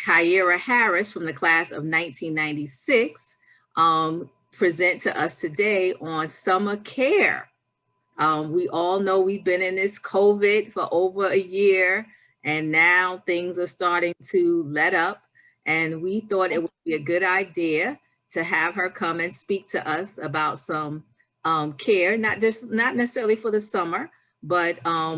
Kyra Harris from the class of 1996 present to us today on summer care. We all know we've been in this COVID for over a year, and now things are starting to let up. And we thought it would be a good idea to have her come and speak to us about some care, not necessarily for the summer, but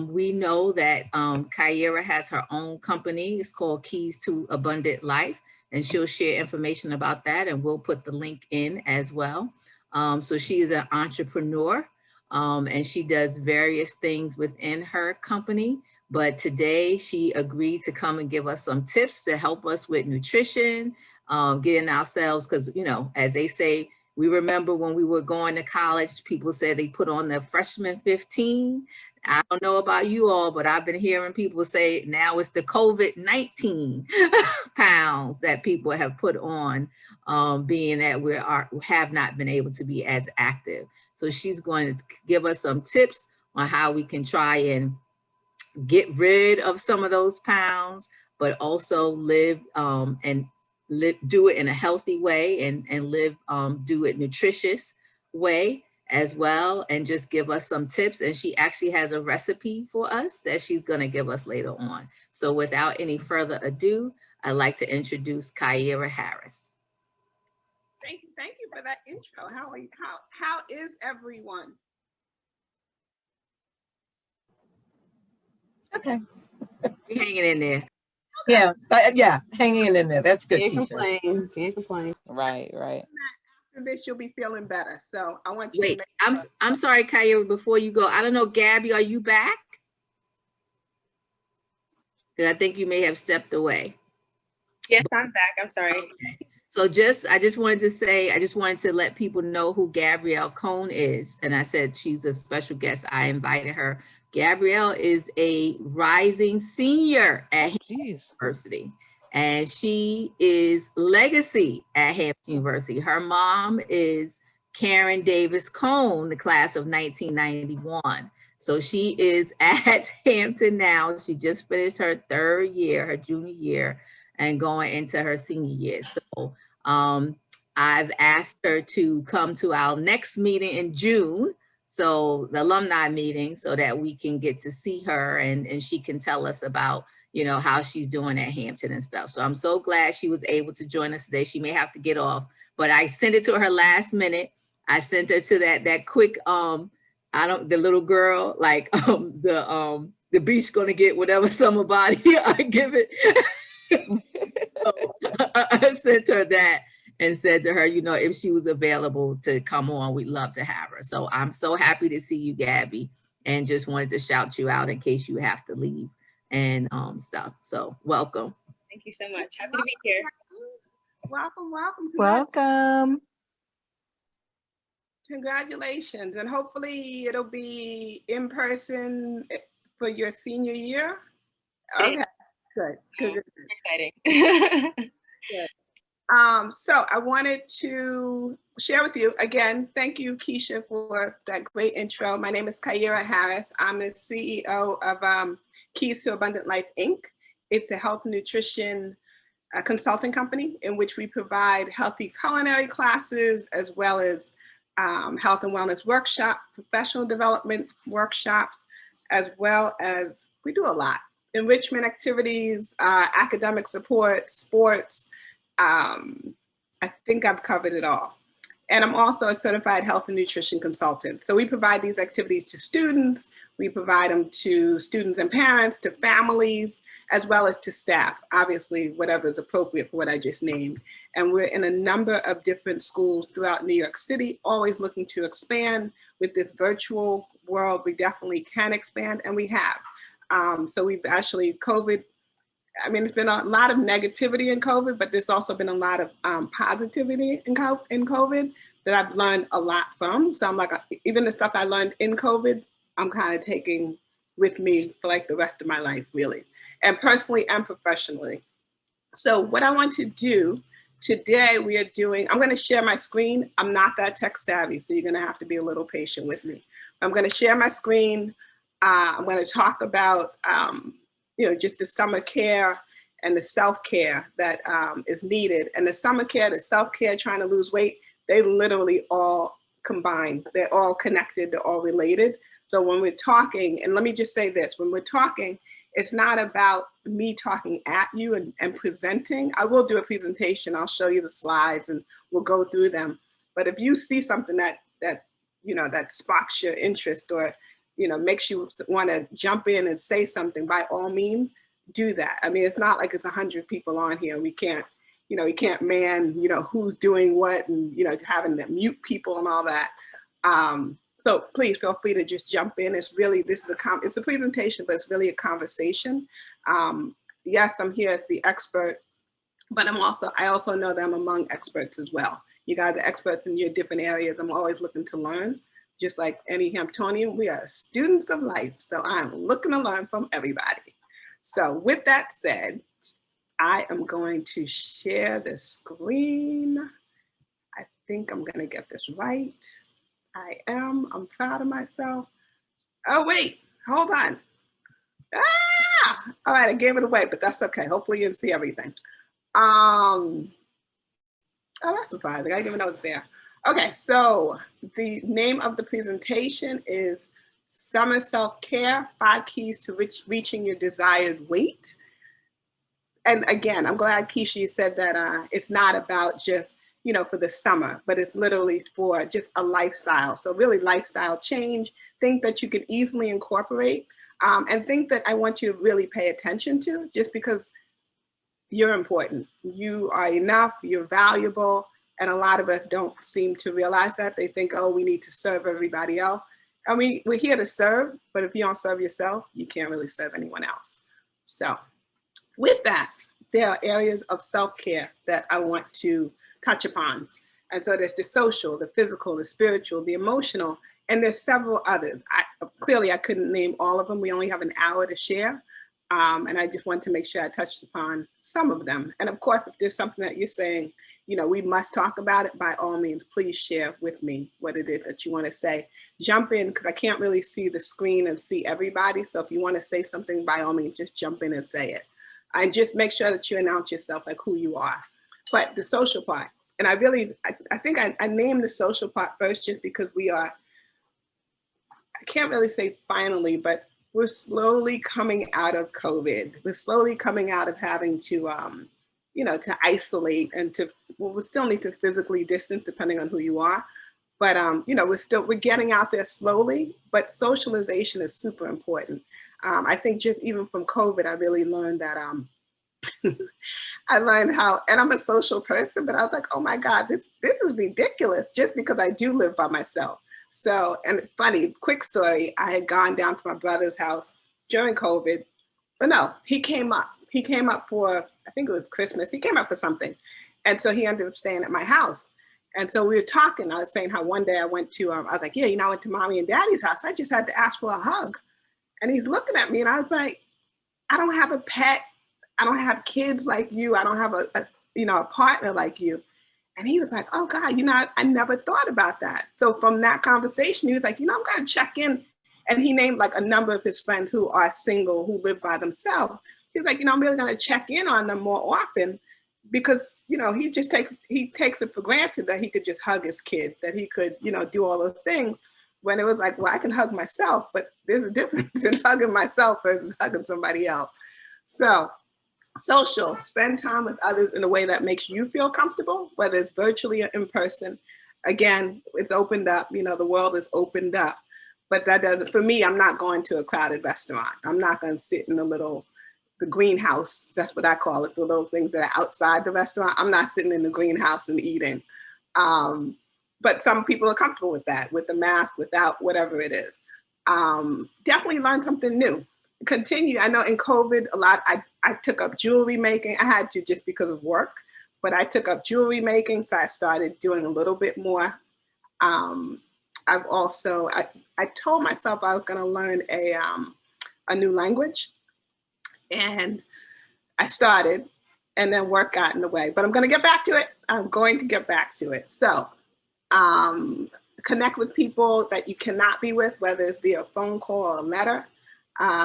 we know that Kyra has her own company. It's called Keys to Abundant Life, and she'll share information about that, and we'll put the link in as well. So she is an entrepreneur, and she does various things within her company. But today she agreed to come and give us some tips to help us with nutrition, getting ourselves, because, you know, as they say, we remember when we were going to college, people said they put on the freshman 15. I don't know about you all, but I've been hearing people say now it's the COVID-19 pounds that people have put on, being that we have not been able to be as active. So she's going to give us some tips on how we can try and get rid of some of those pounds, but also live do it in a healthy way, and do it nutritious way as well, and just give us some tips. And she actually has a recipe for us that she's going to give us later on. So without any further ado, I'd like to introduce Kyra Harris. Thank you for that intro. How are you? How is everyone? Okay. You're hanging in there. Yeah, yeah, hanging in there. That's good. Can't complain. Can't complain. Right. After this, you'll be feeling better. So I want you Wait, to make sure. I'm sorry, Kyra, before you go, I don't know, Gabby, are you back? Because I think you may have stepped away. Yes, I'm back. I'm sorry. Okay. So I just wanted to let people know who Gabrielle Cohn is. And I said she's a special guest. I invited her. Gabrielle is a rising senior at Hampton University, and she is legacy at Hampton University. Her mom is Karen Davis Cohn, the class of 1991. So she is at Hampton now. She just finished her third year, her junior year, and going into her senior year. So I've asked her to come to our next meeting in June, so the alumni meeting, so that we can get to see her, and she can tell us about, you know, how she's doing at Hampton and stuff. So I'm so glad she was able to join us today. She may have to get off, but I sent it to her last minute. I sent her to that quick, the little girl, like the beach gonna get whatever summer body I give it. So I sent her that and said to her, you know, if she was available to come on, we'd love to have her. So I'm so happy to see you, Gabby, and just wanted to shout you out in case you have to leave and stuff. So welcome. Thank you so much. Happy to be here. Welcome. Congratulations. And hopefully it'll be in person for your senior year. Okay, good. Exciting. Good. So I wanted to share with you again, thank you, Keisha, for that great intro. My name is Kyra Harris. I'm the CEO of Keys to Abundant Life, Inc. It's a health and nutrition consulting company in which we provide healthy culinary classes, as well as health and wellness workshops, professional development workshops, as well as, we do a lot, enrichment activities, academic support, sports. I think I've covered it all. And I'm also a certified health and nutrition consultant. So we provide these activities to students. We provide them to students and parents, to families, as well as to staff, obviously, whatever is appropriate for what I just named. And we're in a number of different schools throughout New York City, always looking to expand. With this virtual world, we definitely can expand, and we have. So we've actually, COVID, I mean, there's been a lot of negativity in COVID, but there's also been a lot of positivity in COVID that I've learned a lot from. So I'm like, even the stuff I learned in COVID, I'm kind of taking with me for like the rest of my life, really, and personally and professionally. So what I want to do today, I'm going to share my screen. I'm not that tech savvy, so you're going to have to be a little patient with me. I'm going to share my screen. I'm going to talk about, just the summer care and the self-care that is needed. And the summer care, the self-care, trying to lose weight, they literally all combine. They're all connected, they're all related. So when we're talking, and let me just say this, when we're talking, it's not about me talking at you and presenting. I will do a presentation, I'll show you the slides and we'll go through them. But if you see something that sparks your interest or, makes you want to jump in and say something, by all means, do that. I mean, it's not like it's 100 people on here. We can't, you can't man, who's doing what and, having to mute people and all that. So please feel free to just jump in. It's really, it's a presentation, but it's really a conversation. Yes, I'm here as the expert, but I also know that I'm among experts as well. You guys are experts in your different areas. I'm always looking to learn. Just like any Hamptonian, we are students of life. So I'm looking to learn from everybody. So with that said, I am going to share the screen. I think I'm gonna get this right. I'm proud of myself. Oh wait, hold on. All right, I gave it away, but that's okay. Hopefully you can see everything. Oh, that's surprising. I didn't even know it was there. Okay, so the name of the presentation is Summer Self-Care, 5 Keys to Reaching Your Desired Weight. And again, I'm glad Keisha said that it's not about just, for the summer, but it's literally for just a lifestyle. So really lifestyle change, think that you could easily incorporate, and think that I want you to really pay attention to, just because you're important. You are enough, you're valuable. And a lot of us don't seem to realize that. They think, oh, we need to serve everybody else. I mean, we're here to serve, but if you don't serve yourself, you can't really serve anyone else. So with that, there are areas of self-care that I want to touch upon. And so there's the social, the physical, the spiritual, the emotional, and there's several others. Clearly, I couldn't name all of them. We only have an hour to share. And I just want to make sure I touched upon some of them. And of course, if there's something that you're saying, we must talk about it, by all means, please share with me what it is that you want to say. Jump in, because I can't really see the screen and see everybody. So if you want to say something, by all means, just jump in and say it. And just make sure that you announce yourself, like who you are. But the social part, and I think I named the social part first just because I can't really say finally, but we're slowly coming out of COVID. We're slowly coming out of having to, to isolate and we still need to physically distance depending on who you are. But, we're getting out there slowly, but socialization is super important. I think just even from COVID, I really learned that, I learned how, and I'm a social person, but I was like, oh my God, this is ridiculous, just because I do live by myself. So, and funny, quick story, I had gone down to my brother's house during COVID, but no, he came up for, I think it was Christmas, he came up for something. And so he ended up staying at my house. And so we were talking, I was saying how one day I went to, I was like, yeah, I went to mommy and daddy's house. I just had to ask for a hug. And he's looking at me and I was like, I don't have a pet. I don't have kids like you. I don't have a partner like you. And he was like, oh God, I never thought about that. So from that conversation, he was like, I'm going to check in. And he named like a number of his friends who are single, who live by themselves. He's like, I'm really going to check in on them more often, because, he takes it for granted that he could just hug his kids, that he could, do all those things, when it was like, well, I can hug myself, but there's a difference in hugging myself versus hugging somebody else. So social, spend time with others in a way that makes you feel comfortable, whether it's virtually or in person. Again, it's opened up, the world is opened up, but that doesn't, for me, I'm not going to a crowded restaurant. I'm not going to sit in the greenhouse, that's what I call it, the little things that are outside the restaurant. I'm not sitting in the greenhouse and eating. But some people are comfortable with that, with the mask, without, whatever it is. Definitely learn something new. Continue. I know in COVID, a lot, I took up jewelry making. I had to just because of work, but I took up jewelry making. So I started doing a little bit more. I've also, I told myself I was going to learn a new language, and I started, and then work got in the way, but I'm going to get back to it. I'm going to get back to it. So connect with people that you cannot be with, whether it's via phone call or a letter.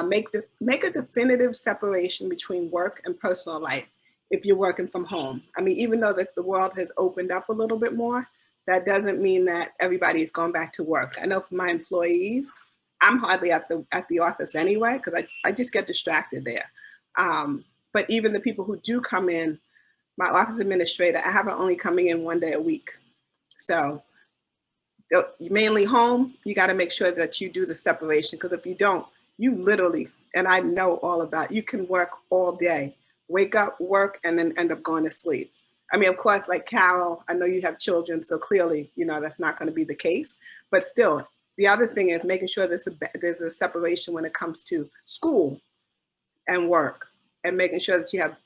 Make a definitive separation between work and personal life if you're working from home. I mean, even though that the world has opened up a little bit more, that doesn't mean that everybody is going back to work. I know for my employees, I'm hardly at the office anyway, because I just get distracted there. But even the people who do come in, my office administrator, I have her only coming in 1 day a week. So mainly home, you got to make sure that you do the separation, because if you don't, you literally, and I know all about, you can work all day, wake up, work, and then end up going to sleep. I mean, of course, like Carol, I know you have children, so clearly, you know, that's not going to be the case. But still, the other thing is making sure there's a separation when it comes to school and work, and making sure that you have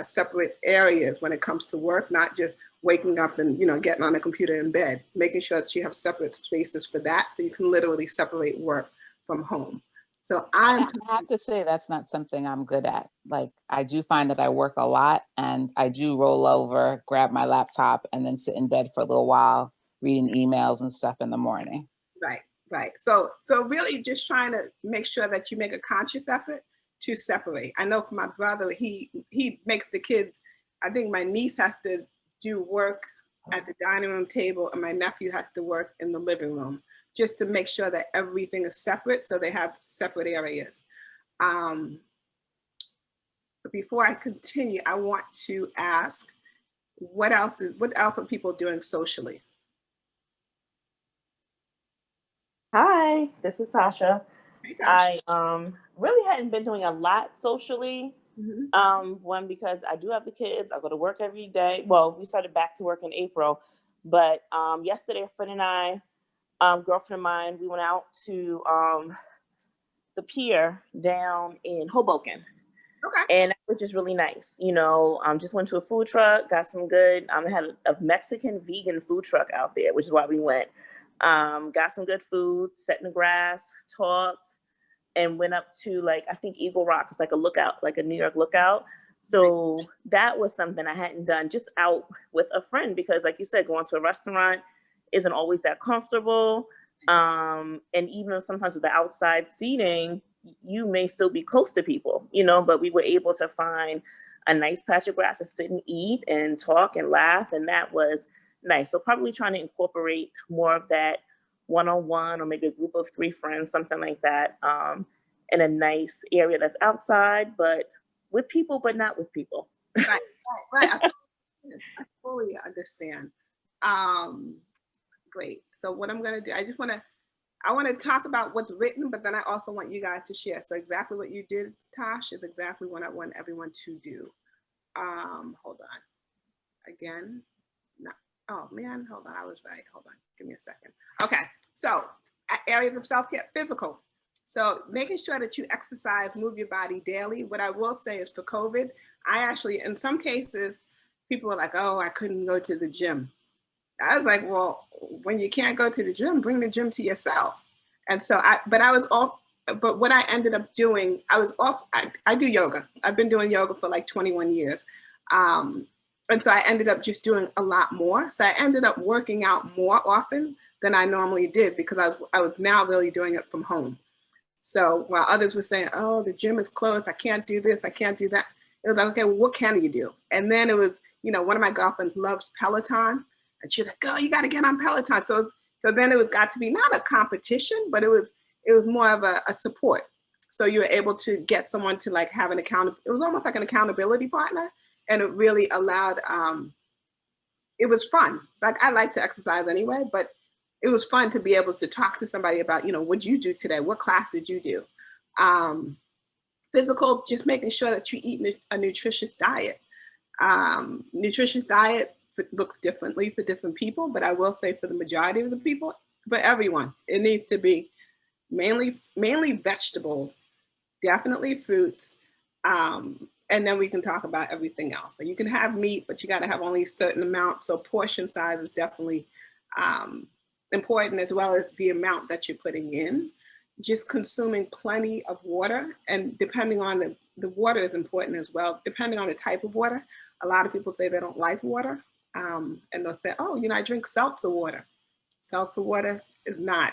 separate areas when it comes to work, not just waking up and, you know, getting on a computer in bed, making sure that you have separate spaces for that, so you can literally separate work from home. So I have to say that's not something I'm good at. Like, I do find that I work a lot, and I do roll over, grab my laptop, and then sit in bed for a little while, reading emails and stuff in the morning. Right. So really just trying to make sure that you make a conscious effort to separate. I know for my brother, he makes the kids, I think my niece has to do work at the dining room table, and my nephew has to work in the living room, just to make sure that everything is separate, so they have separate areas. But before I continue, I want to ask, what else are people doing socially? Hi, this is Tasha. Hey, Tasha. I really hadn't been doing a lot socially. Mm-hmm. One, because I do have the kids. I go to work every day. Well, we started back to work in April, but yesterday a friend and I, girlfriend of mine, we went out to the pier down in Hoboken. Okay. And it was just really nice. You know, just went to a food truck, got some good, they had a Mexican vegan food truck out there, which is why we went. Got some good food, sat in the grass, talked, and went up to, like, I think Eagle Rock is like a lookout, like a New York lookout. So that was something I hadn't done, just out with a friend, because like you said, going to a restaurant isn't always that comfortable. And even sometimes with the outside seating, you may still be close to people, you know, but we were able to find a nice patch of grass to sit and eat and talk and laugh. And that was nice. So probably trying to incorporate more of that one-on-one, or maybe a group of 3 friends, something like that, in a nice area that's outside, but with people, but not with people. Right. I fully understand. Great. So what I'm going to do, I want to talk about what's written, but then I also want you guys to share. So exactly what you did, Tosh, is exactly what I want everyone to do. Hold on. Again. No. Oh man, hold on. I was right. Hold on. Give me a second. Okay. So areas of self-care, physical. So making sure that you exercise, move your body daily. What I will say is for COVID, I actually, in some cases, people were like, oh, I couldn't go to the gym. I was like, well, when you can't go to the gym, bring the gym to yourself. And so but what I ended up doing, I do yoga. I've been doing yoga for like 21 years. And so I ended up just doing a lot more. So I ended up working out more often than I normally did, because I was now really doing it from home. So while others were saying, oh, the gym is closed, I can't do this, I can't do that. It was like, okay, well, what can you do? And then it was, you know, one of my girlfriends loves Peloton, and she's like, girl, you got to get on Peloton. So then it got to be not a competition, but it was more of a support. So you were able to get someone to like have it was almost like an accountability partner. And it really allowed, it was fun. Like, I like to exercise anyway, but it was fun to be able to talk to somebody about, you know, what'd you do today? What class did you do? Physical, just making sure that you eat a nutritious diet. Nutritious diet looks differently for different people, but I will say for the majority of the people, for everyone, it needs to be mainly vegetables, definitely fruits, and then we can talk about everything else. So you can have meat, but you got to have only a certain amount. So portion size is definitely important, as well as the amount that you're putting in. Just consuming plenty of water, and depending on the water is important as well. Depending on the type of water, a lot of people say they don't like water, and they'll say, oh, you know, I drink seltzer water. Seltzer water is not,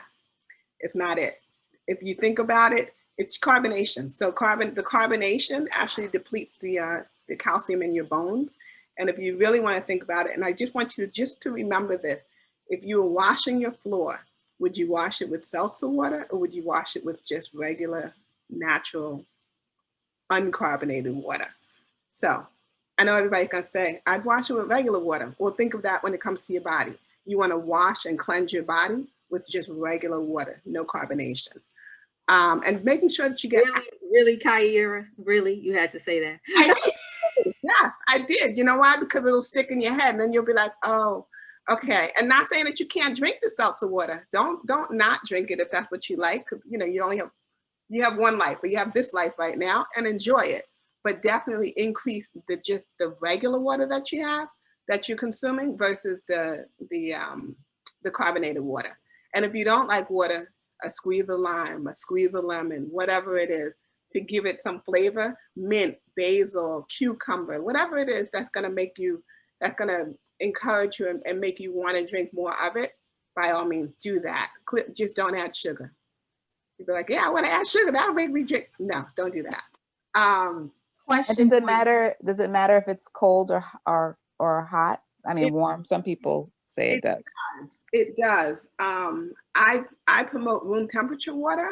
it's not it. If you think about it, It's carbonation. So the carbonation actually depletes the calcium in your bones. And if you really want to think about it, and I just want you to remember this, if you were washing your floor, would you wash it with seltzer water or would you wash it with just regular, natural, uncarbonated water? So I know everybody's gonna say, I'd wash it with regular water. Well, think of that when it comes to your body. You wanna wash and cleanse your body with just regular water, no carbonation. And making sure that you get— Really, Kyra, really, you had to say that. Yeah, I did. You know why? Because it'll stick in your head and then you'll be like, oh, okay. And not saying that you can't drink the seltzer water. Don't not drink it if that's what you like. You know, you have one life, but you have this life right now, and enjoy it. But definitely increase the regular water that you're consuming versus the carbonated water. And if you don't like water, a squeeze of lime, a squeeze of lemon, whatever it is, to give it some flavor, mint, basil, cucumber, whatever it is that's gonna encourage you and make you want to drink more of it, by all means, do that. Just don't add sugar. You'd be like, yeah, I want to add sugar. That'll make me drink. No, don't do that. Question. Does it matter if it's cold or hot? I mean, warm. Some people say it does. It does. I promote room temperature water,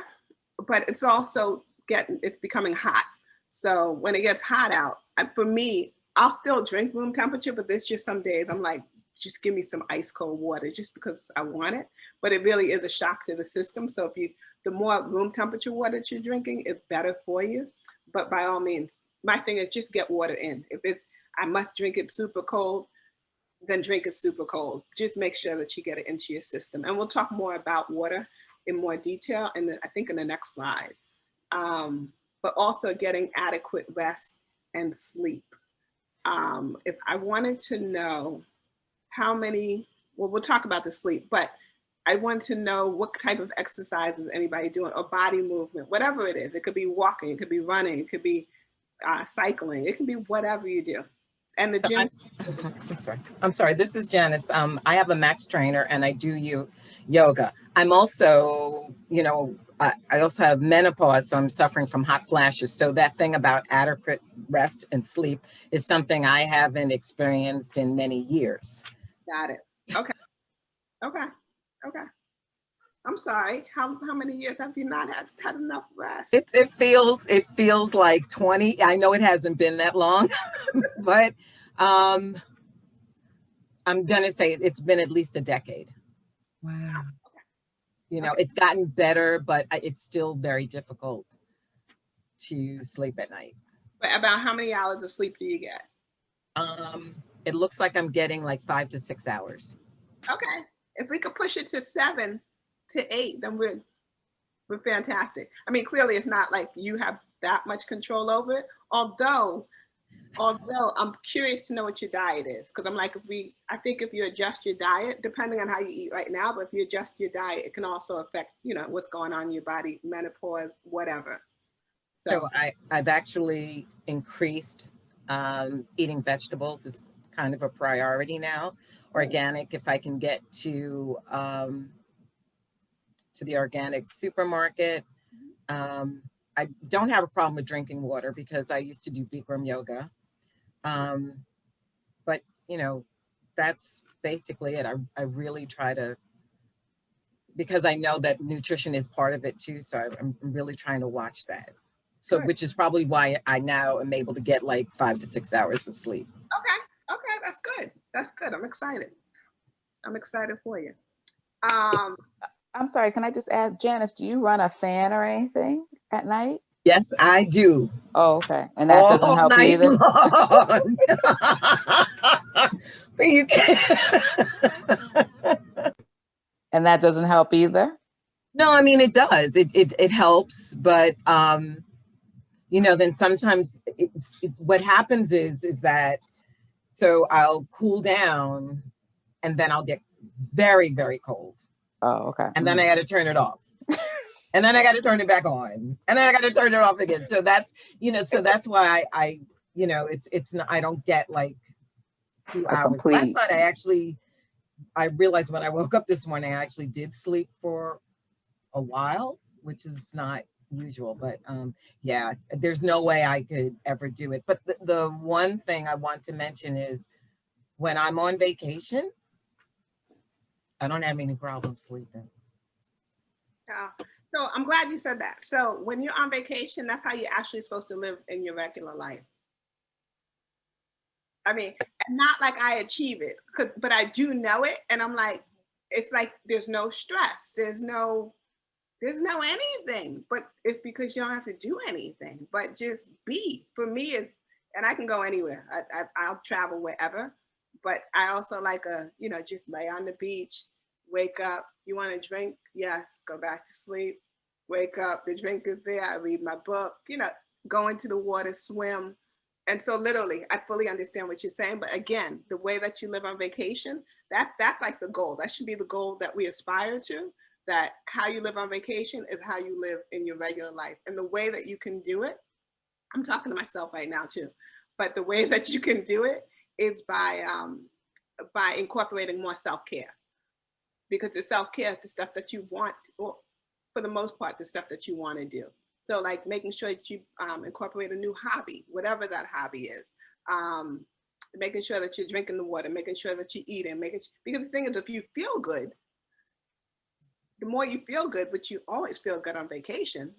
but it's also it's becoming hot. So when it gets hot out, for me, I'll still drink room temperature, but there's just some days I'm like, just give me some ice cold water just because I want it. But it really is a shock to the system. So the more room temperature water that you're drinking, it's better for you. But by all means, my thing is just get water in. If I must drink it super cold, then drink it super cold. Just make sure that you get it into your system. And we'll talk more about water in more detail, I think in the next slide. But also getting adequate rest and sleep. If I wanted to know how many, well, we'll talk about the sleep, but I want to know what type of exercise is anybody doing, or body movement, whatever it is. It could be walking, it could be running, it could be cycling, it can be whatever you do. And the gym. I'm sorry. This is Janice. I have a Max trainer and I do yoga. I'm also, I also have menopause, so I'm suffering from hot flashes. So that thing about adequate rest and sleep is something I haven't experienced in many years. Got it. Okay. I'm sorry. How many years have you not had enough rest? It feels like 20. I know it hasn't been that long, but I'm gonna say it's been at least a decade. Wow. It's gotten better, but it's still very difficult to sleep at night. But about how many hours of sleep do you get? It looks like I'm getting like 5 to 6 hours. Okay. If we could push it to 7 to 8, then we're fantastic. I mean, clearly it's not like you have that much control over it, although I'm curious to know what your diet is, because I'm like, I think if you adjust your diet, depending on how you eat right now, but if you adjust your diet, it can also affect, what's going on in your body, menopause, whatever. So I've actually increased eating vegetables. It's kind of a priority now. Organic, if I can get to the organic supermarket. I don't have a problem with drinking water because I used to do Bikram yoga. But that's basically it. I really try to, because I know that nutrition is part of it too. So I'm really trying to watch that. So, which is probably why I now am able to get like 5 to 6 hours of sleep. Okay, that's good. That's good. I'm excited for you. I'm sorry, can I just add, Janice, do you run a fan or anything at night? Yes, I do. Oh, okay. And that doesn't help either? But you can. And that doesn't help either? No, I mean, it does. It helps, but then sometimes what happens is that, so I'll cool down and then I'll get very, very cold. Oh, okay. And then I got to turn it off. And then I got to turn it back on. And then I got to turn it off again. So that's, why I it's not, I don't get like a few hours. Last night I realized when I woke up this morning, I actually did sleep for a while, which is not usual, but yeah, there's no way I could ever do it. But the one thing I want to mention is when I'm on vacation, I don't have any problem sleeping. So I'm glad you said that. So when you're on vacation, that's how you're actually supposed to live in your regular life. I mean, not like I achieve it, but I do know it. And I'm like, it's like, there's no stress. There's no anything, but it's because you don't have to do anything, but just be. For me, it's, and I can go anywhere. I'll travel wherever, but I also like just lay on the beach, wake up. You want to drink? Yes. Go back to sleep. Wake up. The drink is there. I read my book. Go into the water, swim. And so literally, I fully understand what you're saying. But again, the way that you live on vacation, that's like the goal. That should be the goal that we aspire to. That how you live on vacation is how you live in your regular life. And the way that you can do it, I'm talking to myself right now too, but the way that you can do it is by incorporating more self-care. Because the self-care is the stuff that you want, or for the most part, the stuff that you want to do. So like making sure that you incorporate a new hobby, whatever that hobby is. Making sure that you're drinking the water, making sure that you're eating, because the thing is, if you feel good, the more you feel good, but you always feel good on vacation,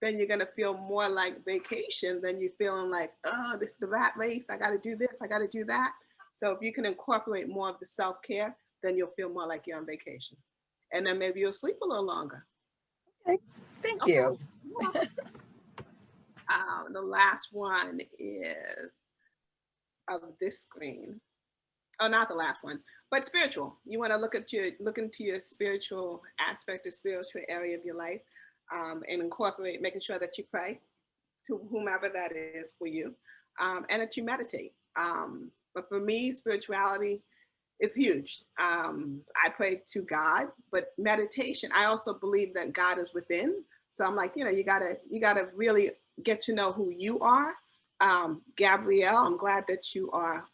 then you're gonna feel more like vacation than you feeling like, oh, this is the rat race, I gotta do this, I gotta do that. So if you can incorporate more of the self-care, then you'll feel more like you're on vacation. And then maybe you'll sleep a little longer. Okay, thank you. The last one is of this screen. Oh, not the last one, but spiritual. You want to look into your spiritual aspect or spiritual area of your life, and incorporate making sure that you pray to whomever that is for you, and that you meditate. But for me, spirituality is huge. I pray to God, but meditation, I also believe that God is within. So I'm like, you gotta really get to know who you are. Gabrielle, I'm glad that you are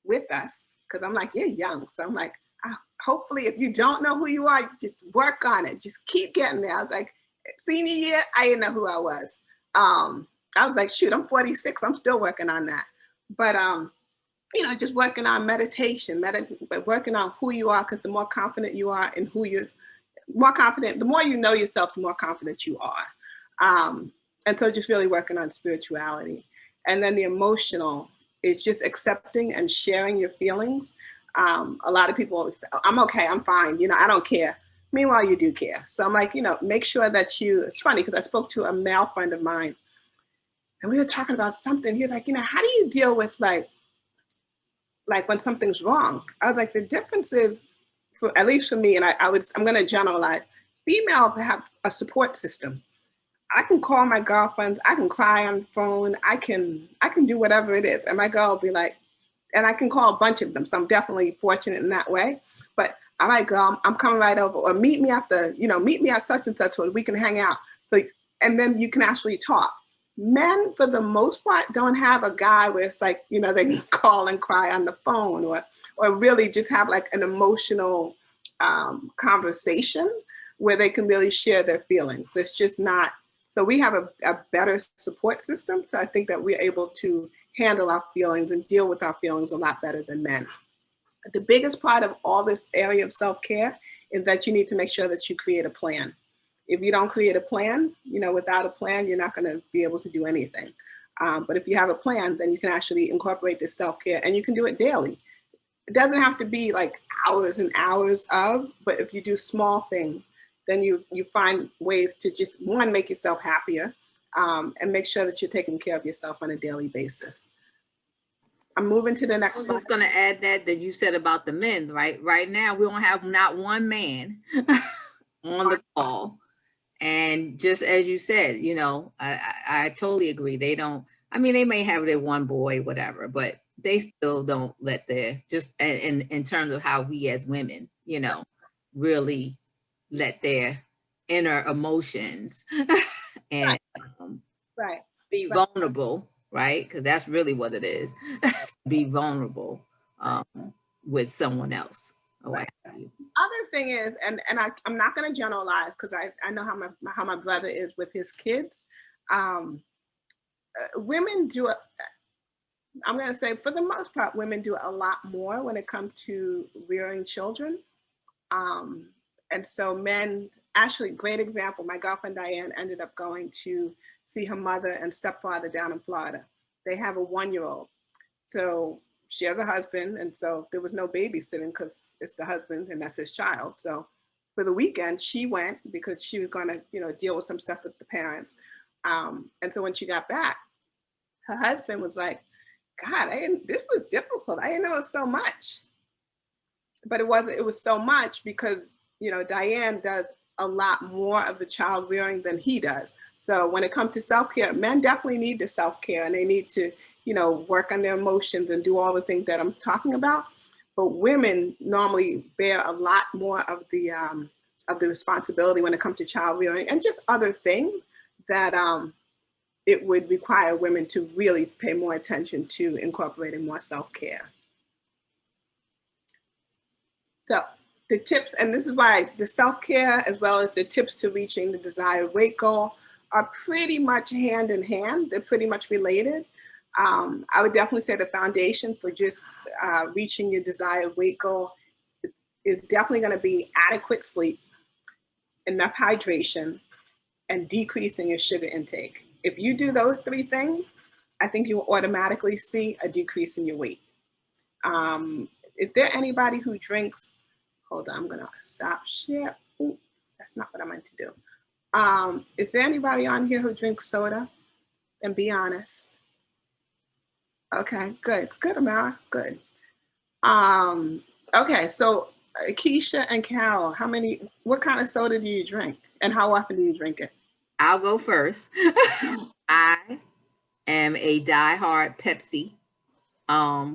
with us, because I'm like, you're young. So I'm like, hopefully if you don't know who you are, just work on it. Just keep getting there. I was like, senior year, I didn't know who I was. I was like, shoot, I'm 46. I'm still working on that. But, just working on meditation, working on who you are, because the more confident you are in who you're, the more you know yourself, the more confident you are. And so just really working on spirituality. And then the emotional is just accepting and sharing your feelings. A lot of people always say, I'm okay, I'm fine, I don't care. Meanwhile, you do care. So I'm like, make sure that it's funny, because I spoke to a male friend of mine and we were talking about something. He was like, how do you deal with like when something's wrong? I was like, the difference is, at least for me, and I'm going to generalize, females have a support system. I can call my girlfriends, I can cry on the phone, I can do whatever it is. And my girl will be like, and I can call a bunch of them. So I'm definitely fortunate in that way. But I'm like, girl, I'm coming right over, or meet me at such and such so we can hang out. So, and then you can actually talk. Men, for the most part, don't have a guy where it's like, they can call and cry on the phone, or really just have like an emotional conversation where they can really share their feelings. It's just not. So we have a better support system. So I think that we're able to handle our feelings and deal with our feelings a lot better than men. The biggest part of all this area of self-care is that you need to make sure that you create a plan. If you don't create a plan, without a plan, you're not going to be able to do anything. But if you have a plan, then you can actually incorporate this self-care, and you can do it daily. It doesn't have to be like hours and hours of, but if you do small things, then you find ways to just, one, make yourself happier, and make sure that you're taking care of yourself on a daily basis. I'm moving to the next slide. I was just going to add that you said about the men, right? Right now, we don't have not one man on the call. And just as you said, I totally agree. They don't, they may have their one boy, whatever, but they still don't let just in terms of how we as women, really let their inner emotions and be vulnerable, right? Because that's really what it is. Be vulnerable with someone else. or what have you. Other thing is, and I'm not going to generalize because I know how my brother is with his kids. Women do it. I'm going to say for the most part, women do a lot more when it comes to rearing children. And so men, actually, great example. My girlfriend Diane ended up going to see her mother and stepfather down in Florida. They have a 1-year-old. So she has a husband, and so there was no babysitting because it's the husband and that's his child. So for the weekend, she went because she was going to, deal with some stuff with the parents. And so when she got back, her husband was like, God, this was difficult. I didn't know it was so much. But it was so much because, Diane does a lot more of the child rearing than he does. So when it comes to self-care, men definitely need the self-care and they need to, work on their emotions and do all the things that I'm talking about. But women normally bear a lot more of the responsibility when it comes to child rearing and just other things that it would require women to really pay more attention to incorporating more self-care. So the tips, and this is why the self-care as well as the tips to reaching the desired weight goal are pretty much hand in hand. They're pretty much related. I would definitely say the foundation for just reaching your desired weight goal is definitely going to be adequate sleep, enough hydration, and decreasing your sugar intake. If you do those 3 things, I think you will automatically see a decrease in your weight. Is there anybody who drinks? Hold on, I'm gonna stop share. Ooh, that's not what I meant to do. Is there anybody on here who drinks soda? And be honest. Okay, good, Amara, good. Okay, so Keisha and Carol, what kind of soda do you drink? And how often do you drink it? I'll go first. I am a diehard Pepsi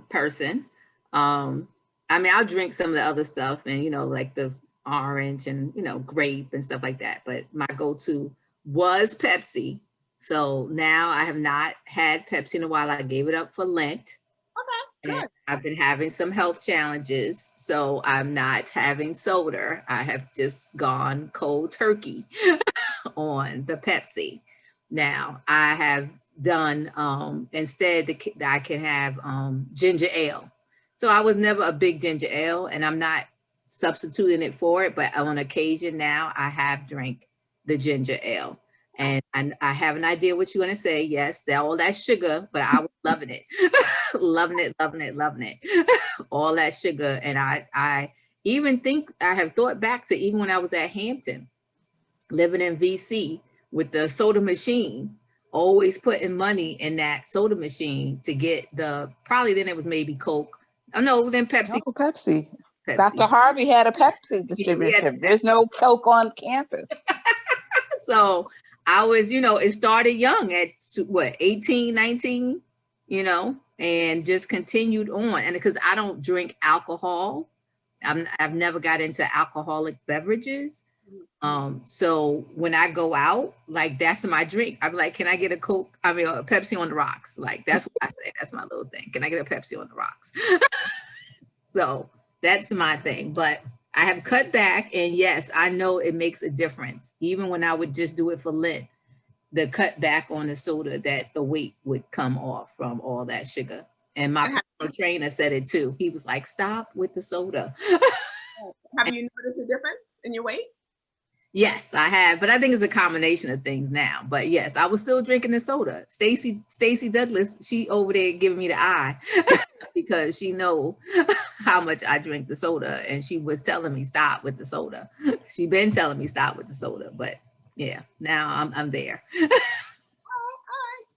person. I'll drink some of the other stuff and, like the orange and, grape and stuff like that. But my go-to was Pepsi. So now I have not had Pepsi in a while. I gave it up for Lent. Okay, good. And I've been having some health challenges. So I'm not having soda. I have just gone cold turkey on the Pepsi. Now I have done, instead I can have ginger ale. So I was never a big ginger ale and I'm not substituting it for it, but on occasion now I have drank the ginger ale. And I have an idea what you're going to say. Yes, all that sugar, but I was loving it. loving it. All that sugar. And I even think I have thought back to even when I was at Hampton, living in VC with the soda machine, always putting money in that soda machine to get probably then it was maybe Coke. Oh no, then Pepsi. No, Pepsi. Dr. Harvey had a Pepsi distribution. There's no Coke on campus. So I was, it started young at 18, 19, and just continued on. And because I don't drink alcohol, I've never got into alcoholic beverages. So when I go out, like that's my drink. I'm like, can I get a Coke? A Pepsi on the rocks. Like that's what I say. That's my little thing. Can I get a Pepsi on the rocks? So that's my thing. But I have cut back, and yes, I know it makes a difference. Even when I would just do it for Lent, the cut back on the soda, that the weight would come off from all that sugar. And my personal trainer said it too. He was like, stop with the soda. Have you noticed a difference in your weight? Yes, I have, but I think it's a combination of things now. But yes, I was still drinking the soda. Stacy Douglas, she over there giving me the eye because she know how much I drink the soda, and she was telling me stop with the soda. She been telling me stop with the soda, but yeah, now I'm there. All right.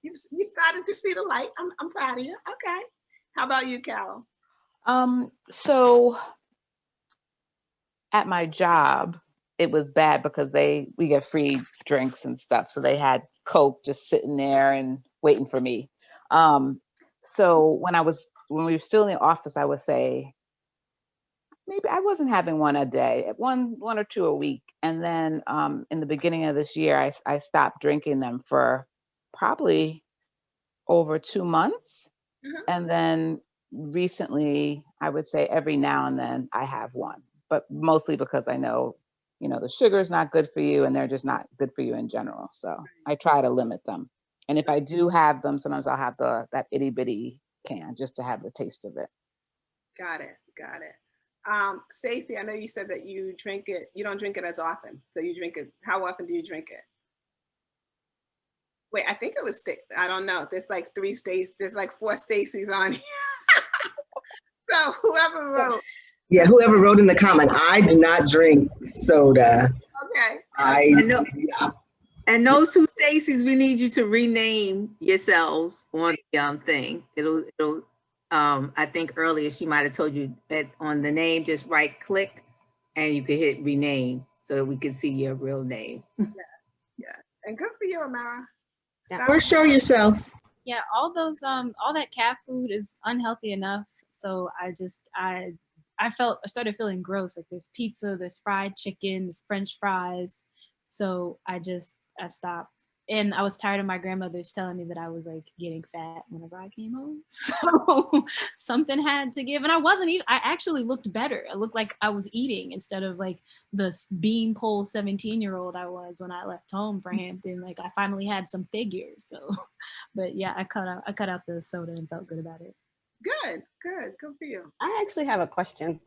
You started to see the light. I'm proud of you. Okay. How about you, Carol? So at my job, it was bad because we get free drinks and stuff. So they had Coke just sitting there and waiting for me. So when we were still in the office, I would say, maybe I wasn't having one a day, one or two a week. And then in the beginning of this year, I stopped drinking them for probably over 2 months. Mm-hmm. And then recently, I would say every now and then I have one, but mostly because I know, you know, the sugar is not good for you and they're just not good for you in general. So I try to limit them. And if I do have them, sometimes I'll have that itty bitty can just to have the taste of it. Got it. Got it. Stacey, I know you said that you drink it. You don't drink it as often. So you drink it. How often do you drink it? Wait, I think it was, I don't know. There's like 3 Stacy, there's like 4 Stacys on here. So whoever wrote. Yeah, whoever wrote in the comment, I do not drink soda. Okay. And those 2 Stacys, we need you to rename yourselves on the thing. It'll I think earlier she might have told you that on the name, just right click and you can hit rename so that we can see your real name. Yeah. And good for you, Amara. Or show yourself. Yeah, all that cat food is unhealthy enough. So I started feeling gross. Like there's pizza, there's fried chicken, there's French fries. So I stopped. And I was tired of my grandmother's telling me that I was like getting fat whenever I came home. So something had to give. And I wasn't even, I actually looked better. I looked like I was eating instead of like the beanpole 17-year-old I was when I left home for Hampton. Like I finally had some figures. So, but yeah, I cut out the soda and felt good about it. Good for you. I actually have a question.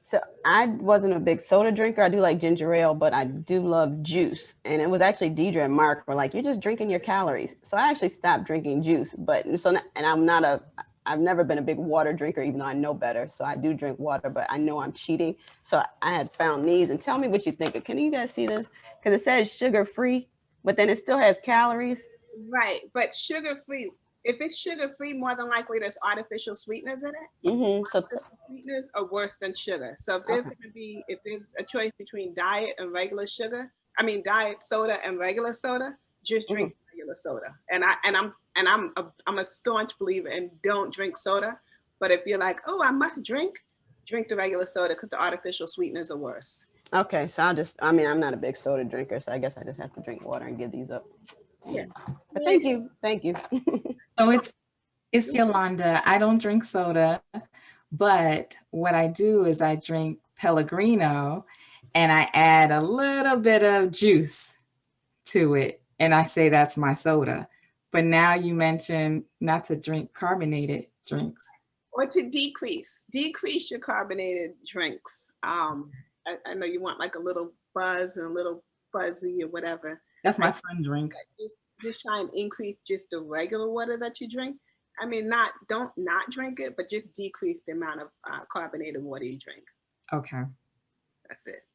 So I wasn't a big soda drinker. I do like ginger ale, but I do love juice. And it was actually Deidre and Mark were like, you're just drinking your calories. So I actually stopped drinking juice. I've never been a big water drinker, even though I know better. So I do drink water, but I know I'm cheating. So I had found these, and tell me what you think. Can you guys see this? Because it says sugar-free, but then it still has calories. Right, but sugar-free. If it's sugar-free, more than likely there's artificial sweeteners in it. Mm-hmm. So sweeteners are worse than sugar. So if there's a choice between diet and regular sugar, diet soda and regular soda, just drink regular soda. And I'm a staunch believer in don't drink soda. But if you're like, oh, I must drink the regular soda because the artificial sweeteners are worse. Okay, so I'm not a big soda drinker, so I guess I just have to drink water and give these up. Yeah. But thank you. So it's Yolanda. I don't drink soda, but what I do is I drink Pellegrino and I add a little bit of juice to it. And I say that's my soda. But now you mentioned not to drink carbonated drinks. Or to decrease your carbonated drinks. I know you want like a little buzz and a little fuzzy or whatever. That's my fun drink. Just try and increase just the regular water that you drink. Don't not drink it, but just decrease the amount of carbonated water you drink. Okay. That's it.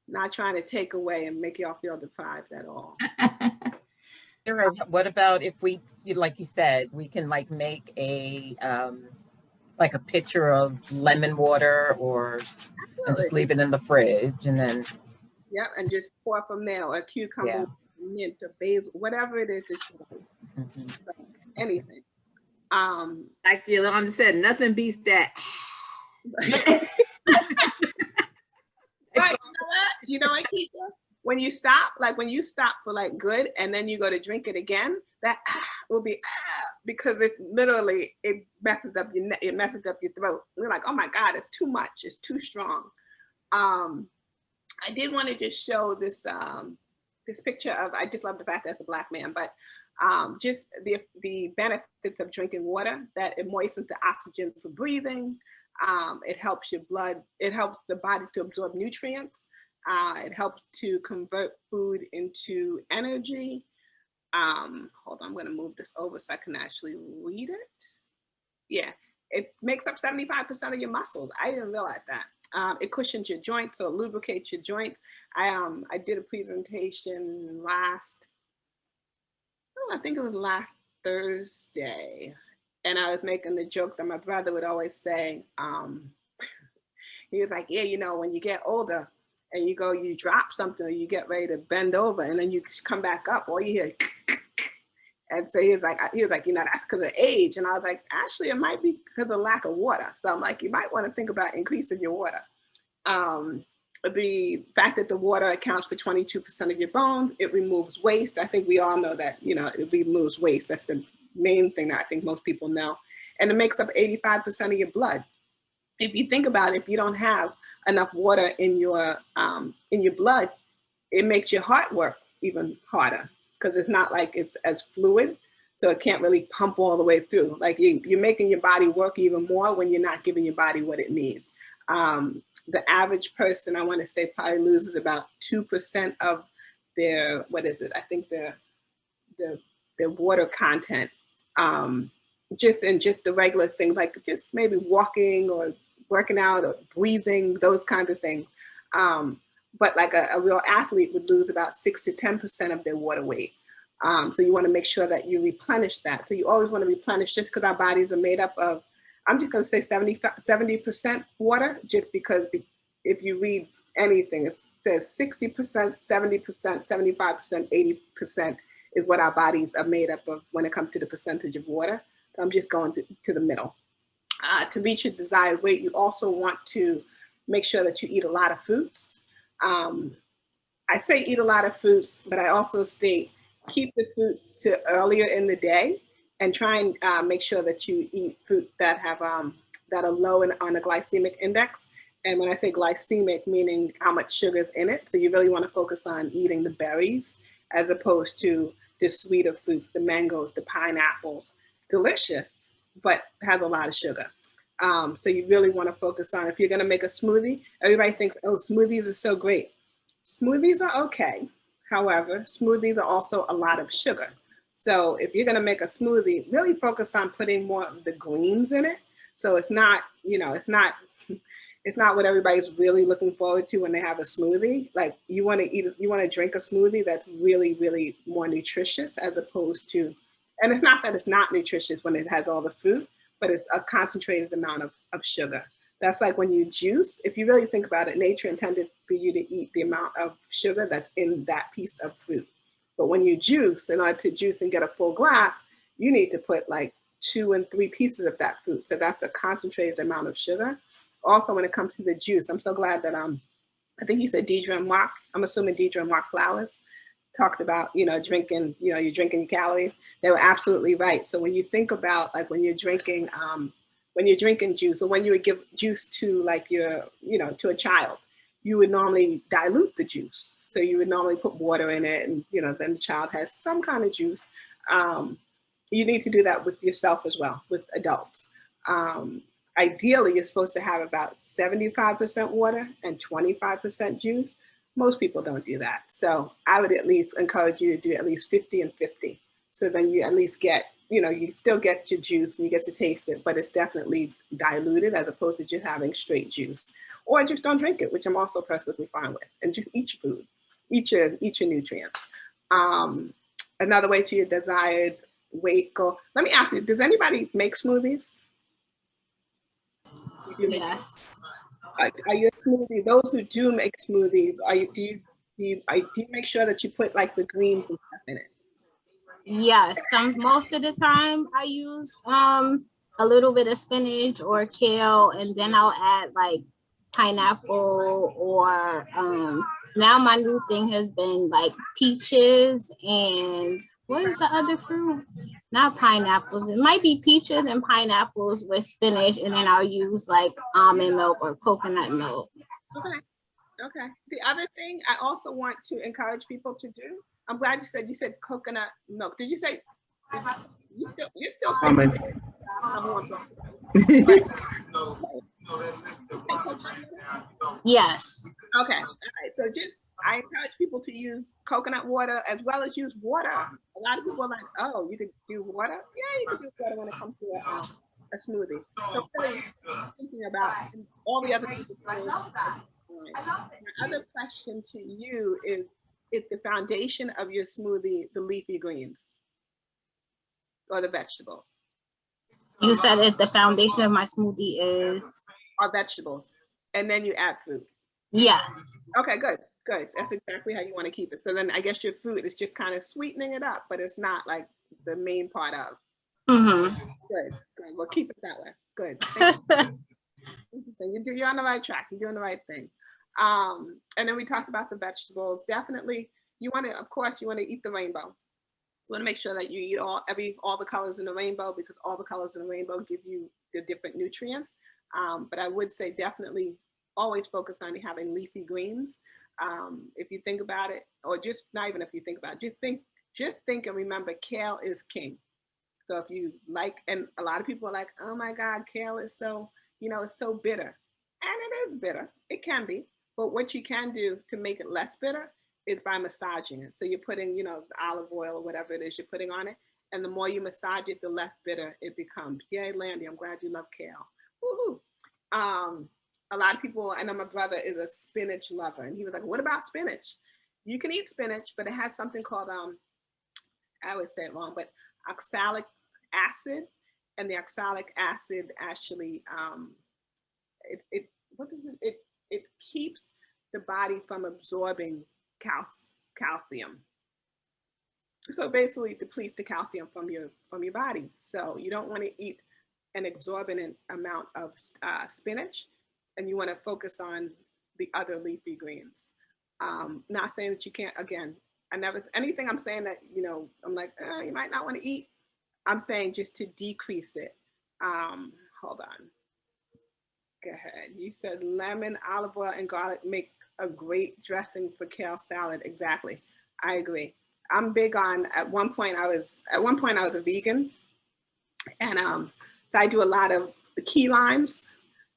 Not trying to take away and make y'all feel deprived at all. What about if we, like you said, we can like make a pitcher of lemon water and just leave it in the fridge and then. Yeah, and just pour from there, or a cucumber, mint, or basil, whatever it is that you like. Mm-hmm. Anything. Like Yolanda said, nothing beats that. Right, you know what, Keisha? When you stop for like good, and then you go to drink it again, that will be because it messes up your throat. We're like, oh my God, it's too much, it's too strong. I did want to just show this this picture of, I just love the fact that it's a Black man, but just the benefits of drinking water, that it moistens the oxygen for breathing. It helps your blood, it helps the body to absorb nutrients. It helps to convert food into energy. Hold on, I'm gonna move this over so I can actually read it. Yeah, it makes up 75% of your muscles. I didn't realize that. It cushions your joints, so it lubricates your joints. I did a presentation I think it was last Thursday. And I was making the joke that my brother would always say, he was like, yeah, when you get older and you drop something, or you get ready to bend over and then you come back up, all you hear, and so he was like, that's because of age. And I was like, actually, it might be because of lack of water. So I'm like, you might want to think about increasing your water. The fact that the water accounts for 22% of your bones, it removes waste. I think we all know that, it removes waste. That's the main thing that I think most people know. and it makes up 85% of your blood. If you think about it, if you don't have enough water in your blood, it makes your heart work even harder because it's not like it's as fluid, so it can't really pump all the way through. Like you're making your body work even more when you're not giving your body what it needs. The average person, I want to say, probably loses about 2% of their, what is it? I think their water content, just the regular things, like just maybe walking or working out or breathing, those kinds of things. But like a real athlete would lose about 6 to 10% of their water weight. So you want to make sure that you replenish that. So you always want to replenish, just because our bodies are made up of, I'm just going to say 70% water, just because if you read anything, it says 60%, 70%, 75%, 80% is what our bodies are made up of when it comes to the percentage of water. So I'm just going to the middle. To reach your desired weight, you also want to make sure that you eat a lot of fruits. I say eat a lot of fruits, but I also state keep the fruits to earlier in the day, and try and make sure that you eat fruit that have that are low on the glycemic index. And when I say glycemic, meaning how much sugar is in it. So you really want to focus on eating the berries as opposed to the sweeter fruits, the mangoes, the pineapples. Delicious, but has a lot of sugar. So you really want to focus on, if you're going to make a smoothie, everybody thinks, oh, smoothies are so great. Smoothies are okay. However, smoothies are also a lot of sugar. So if you're going to make a smoothie, really focus on putting more of the greens in it. So it's not, it's not what everybody's really looking forward to when they have a smoothie. Like you want to drink a smoothie that's really, really more nutritious, as opposed to, and it's not that it's not nutritious when it has all the fruit, but it's a concentrated amount of sugar. That's like when you juice. If you really think about it, nature intended for you to eat the amount of sugar that's in that piece of fruit. But when you juice, in order to juice and get a full glass, you need to put like 2 and 3 pieces of that fruit. So that's a concentrated amount of sugar. Also, when it comes to the juice, I'm so glad that I think you said Deidre and Mark, I'm assuming Deidre and Mark Flowers talked about, drinking, you're drinking your calories. They were absolutely right. So when you think about like when you're drinking juice, or when you would give juice to like to a child, you would normally dilute the juice. So you would normally put water in it, and then the child has some kind of juice. You need to do that with yourself as well, with adults. Ideally, you're supposed to have about 75% water and 25% juice. Most people don't do that. So I would at least encourage you to do at least 50 and 50. So then you at least get, you still get your juice and you get to taste it, but it's definitely diluted as opposed to just having straight juice. Or just don't drink it, which I'm also perfectly fine with. And just eat your food, eat your nutrients. Another way to your desired weight goal. Let me ask you, does anybody make smoothies? Yes. Are your smoothies, those who do make smoothies, do you make sure that you put like the greens and stuff in it? Yes, most of the time I use a little bit of spinach or kale, and then I'll add like pineapple, or now my new thing has been like peaches and what is the other fruit? Not pineapples. It might be peaches and pineapples with spinach, and then I'll use like almond milk or coconut milk. Okay. The other thing I also want to encourage people to do, I'm glad you said coconut milk. Did you say, you're still saying Yes. Okay. All right. So I encourage people to use coconut water as well as use water. A lot of people are like, oh, you could do water? Yeah, you could do water when it comes to a smoothie. So really thinking about all the other things. My other question to you is the foundation of your smoothie the leafy greens or the vegetables? You said if the foundation of my smoothie are vegetables, and then you add fruit. Yes. Okay, good. That's exactly how you want to keep it. So then I guess your fruit is just kind of sweetening it up, but it's not like the main part of. Mm-hmm. Good. Well, keep it that way. Good. You're on the right track. You're doing the right thing. And then we talked about the vegetables. Definitely, of course, you want to eat the rainbow. want to make sure that you eat all the colors in the rainbow, because all the colors in the rainbow give you the different nutrients. But I would say definitely always focus on having leafy greens. If you think about it, or just not even if you think about it, just think and remember, kale is king. So if you like, and a lot of people are like, oh my God, kale is so, it's so bitter. And it is bitter, it can be. But what you can do to make it less bitter is by massaging it. So you're putting, olive oil or whatever it is you're putting on it. And the more you massage it, the less bitter it becomes. Yay, Landy, I'm glad you love kale. Woohoo. A lot of people, I know my brother is a spinach lover, and he was like, what about spinach? You can eat spinach, but it has something called, I always say it wrong, but oxalic acid. And the oxalic acid actually, it keeps the body from absorbing calcium. So basically it depletes the calcium from your body. So you don't want to eat an exorbitant amount of spinach, and you want to focus on the other leafy greens. Not saying that you can't, again, anything I'm saying that, I'm like, you might not want to eat. I'm saying just to decrease it. Hold on. Go ahead. You said lemon, olive oil, and garlic make a great dressing for kale salad. Exactly. I agree. I'm big on, at one point I was a vegan. And so I do a lot of key limes.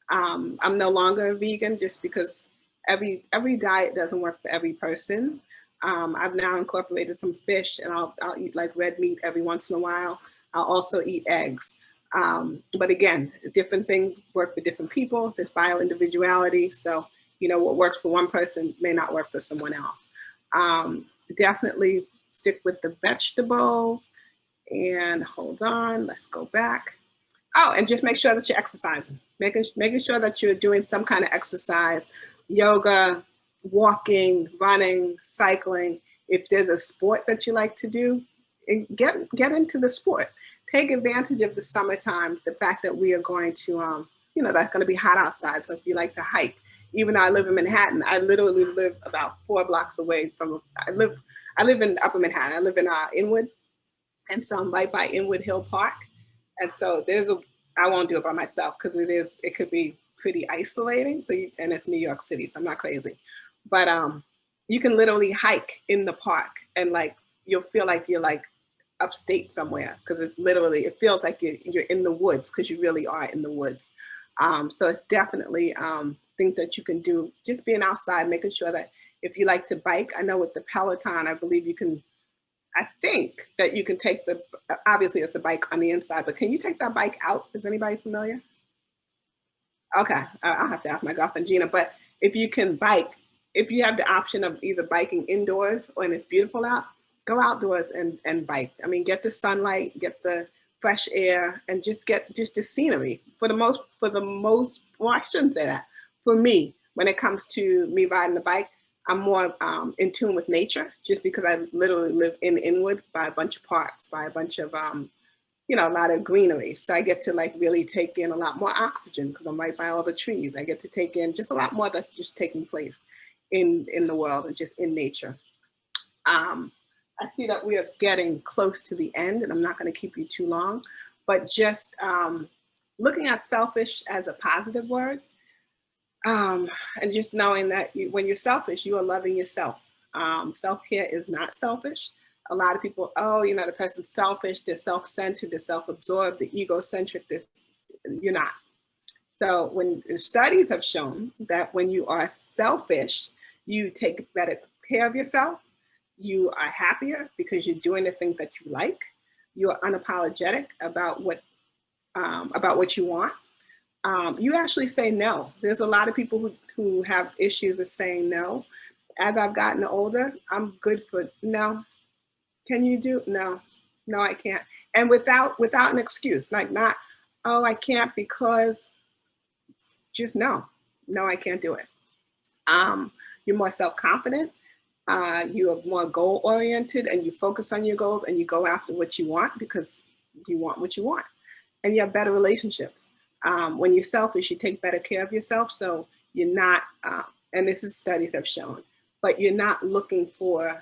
I'm no longer a vegan just because every diet doesn't work for every person. I've now incorporated some fish, and I'll eat like red meat every once in a while. I'll also eat eggs. But again, different things work for different people. There's bio-individuality. So, what works for one person may not work for someone else. Definitely stick with the vegetables. And hold on, let's go back. Oh, and just make sure that you're exercising. Making sure that you're doing some kind of exercise, yoga, walking, running, cycling. If there's a sport that you like to do, get into the sport. Take advantage of the summertime, the fact that we are going to, that's going to be hot outside. So if you like to hike, even though I live in Manhattan, I literally live about 4 blocks away from, I live in Upper Manhattan. I live in Inwood. And so I'm right by Inwood Hill Park. And so I won't do it by myself because it could be pretty isolating. And it's New York City, so I'm not crazy. But you can literally hike in the park, and you'll feel like you're upstate somewhere, because it feels like you're in the woods, because you really are in the woods. So it's definitely things that you can do, just being outside, making sure that if you like to bike, I know with the Peloton, I think that you can take obviously it's a bike on the inside, but can you take that bike out? Is anybody familiar? Okay, I'll have to ask my girlfriend Gina, but if you can bike, if you have the option of either biking indoors or when it's beautiful out, go outdoors and bike. I mean, get the sunlight, get the fresh air, and just get the scenery. For the most, well, I shouldn't say that. For me, when it comes to me riding the bike, I'm more in tune with nature, just because I literally live in Inwood by a bunch of parks, by a bunch of, a lot of greenery. So I get to really take in a lot more oxygen because I'm right by all the trees. I get to take in just a lot more that's just taking place in the world and just in nature. I see that we are getting close to the end, and I'm not going to keep you too long, but just looking at selfish as a positive word, and just knowing that when you're selfish, you are loving yourself. Self-care is not selfish. A lot of people, the person's selfish, they're self-centered, they're self-absorbed, they're egocentric. You're not. So when studies have shown that when you are selfish, you take better care of yourself. You are happier because you're doing the things that you like. You are unapologetic about what you want. You actually say no. There's a lot of people who have issues with saying no. As I've gotten older, I'm good for no. Can you do? No, I can't. And without an excuse, not, oh, I can't because, just no, I can't do it. You're more self-confident. You are more goal-oriented, and you focus on your goals, and you go after what you want because you want what you want. And you have better relationships. When you're selfish, you take better care of yourself. So you're not, and this is studies have shown, but you're not looking for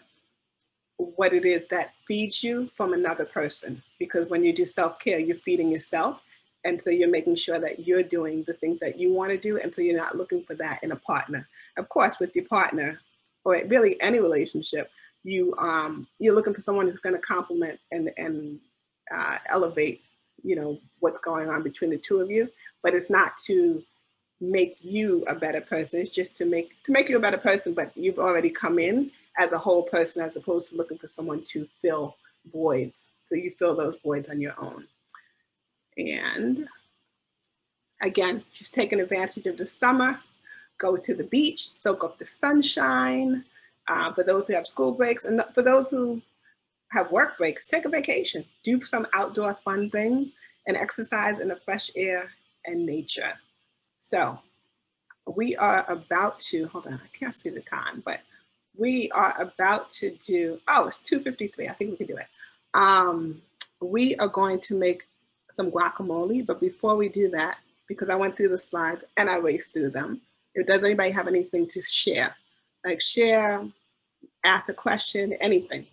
what it is that feeds you from another person. Because when you do self-care, you're feeding yourself. And so you're making sure that you're doing the things that you want to do. And so you're not looking for that in a partner. Of course, with your partner, or really any relationship, you're looking for someone who's going to complement and elevate, what's going on between the two of you. But it's not to make you a better person. It's just to make you a better person, but you've already come in as a whole person, as opposed to looking for someone to fill voids. So you fill those voids on your own. And again, just taking advantage of the summer, go to the beach, soak up the sunshine. For those who have school breaks, and for those who have work breaks, take a vacation, do some outdoor fun things, and exercise in the fresh air and nature. So we are about to, hold on, I can't see the time, but we are about to do, it's 2:53, I think we can do it. We are going to make some guacamole, but before we do that, because I went through the slides and I raced through them, does anybody have anything to share? Like share, ask a question, anything.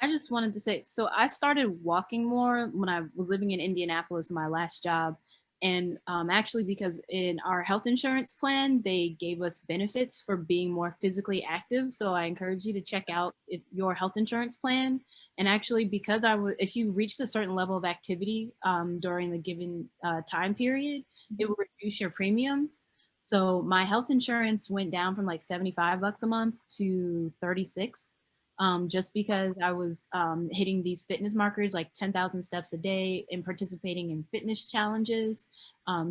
I just wanted to say, so I started walking more when I was living in Indianapolis, my last job. And actually, because in our health insurance plan, they gave us benefits for being more physically active. So I encourage you to check out your health insurance plan. And actually, because if you reached a certain level of activity during the given time period, it will reduce your premiums. So my health insurance went down from like $75 a month to $36. Just because I was hitting these fitness markers like 10,000 steps a day and participating in fitness challenges,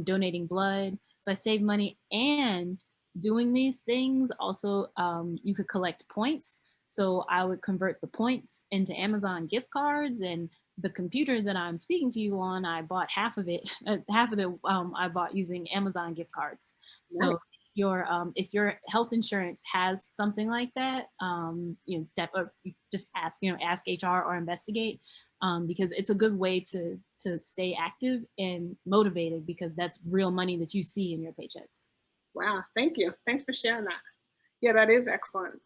donating blood. So I saved money, and doing these things also, you could collect points. So I would convert the points into Amazon gift cards, and the computer that I'm speaking to you on, I bought half of it, I bought using Amazon gift cards. So if your health insurance has something like that, just ask HR or investigate, because it's a good way to stay active and motivated, because that's real money that you see in your paychecks. Wow, thank you. Thanks for sharing that. Yeah, that is excellent.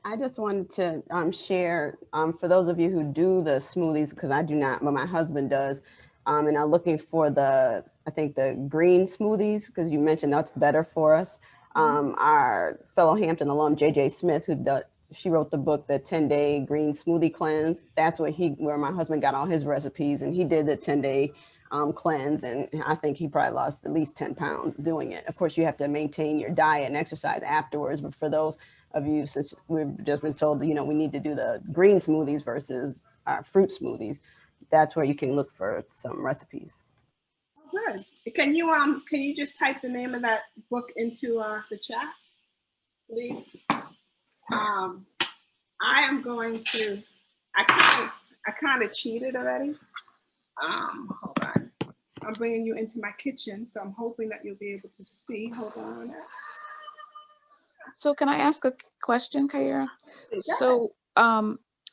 I just wanted to share, for those of you who do the smoothies, because I do not, but my husband does, and are looking for the green smoothies, because you mentioned that's better for us. Our fellow Hampton alum, JJ Smith, she wrote the book, The 10-Day Green Smoothie Cleanse. That's where my husband got all his recipes, and he did the 10-day cleanse, and I think he probably lost at least 10 pounds doing it. Of course, you have to maintain your diet and exercise afterwards, but for those of you, since we've just been told, we need to do the green smoothies versus fruit smoothies, that's where you can look for some recipes. Oh, good. Can you just type the name of that book into the chat, please? I am going to, I kind of cheated already. Hold on. I'm bringing you into my kitchen, so I'm hoping that you'll be able to see. Hold on. So can I ask a question, Kyra? So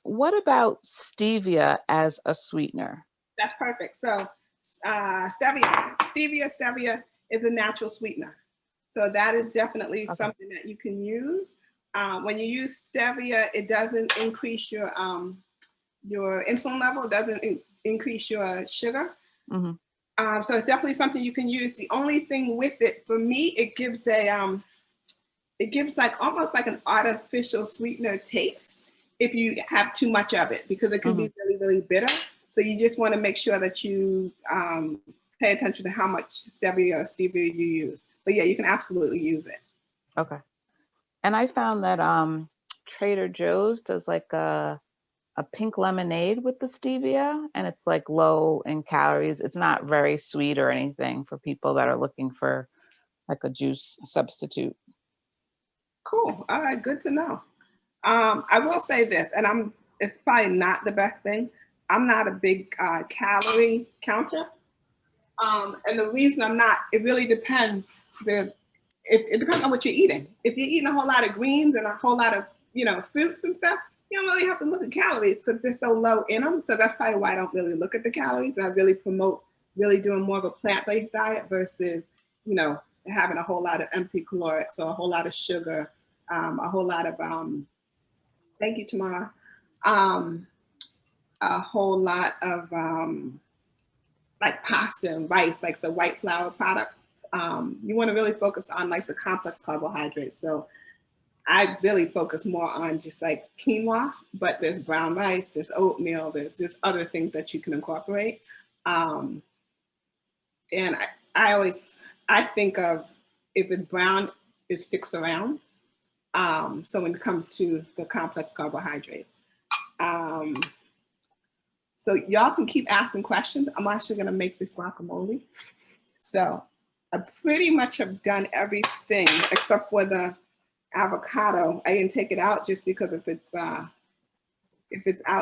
what about stevia as a sweetener? That's perfect. So stevia is a natural sweetener. So that is definitely something that you can use. When you use stevia, it doesn't increase your insulin level, it doesn't increase your sugar. Mm-hmm. So it's definitely something you can use. The only thing with it, for me, it gives like almost like an artificial sweetener taste if you have too much of it, because it can be really, really bitter. So you just want to make sure that you pay attention to how much stevia you use. But yeah, you can absolutely use it. Okay. And I found that Trader Joe's does like a pink lemonade with the stevia, and it's like low in calories. It's not very sweet or anything for people that are looking for like a juice substitute. Cool. All right, good to know. I will say this, and it's probably not the best thing. I'm not a big calorie counter. And the reason I'm not, it really depends. It depends on what you're eating. If you're eating a whole lot of greens and a whole lot of, fruits and stuff, you don't really have to look at calories because they're so low in them. So that's probably why I don't really look at the calories. But I really promote doing more of a plant-based diet versus, having a whole lot of empty calorics or a whole lot of sugar, a whole lot of Thank you, Tamara. A whole lot of like pasta and rice, like the white flour product. You want to really focus on like the complex carbohydrates. So I really focus more on just like quinoa, but there's brown rice, there's oatmeal, there's other things that you can incorporate. And I think of, if it's brown, it sticks around. So when it comes to the complex carbohydrates. So y'all can keep asking questions. I'm actually gonna make this guacamole. So I pretty much have done everything except for the avocado. I didn't take it out just because if it's out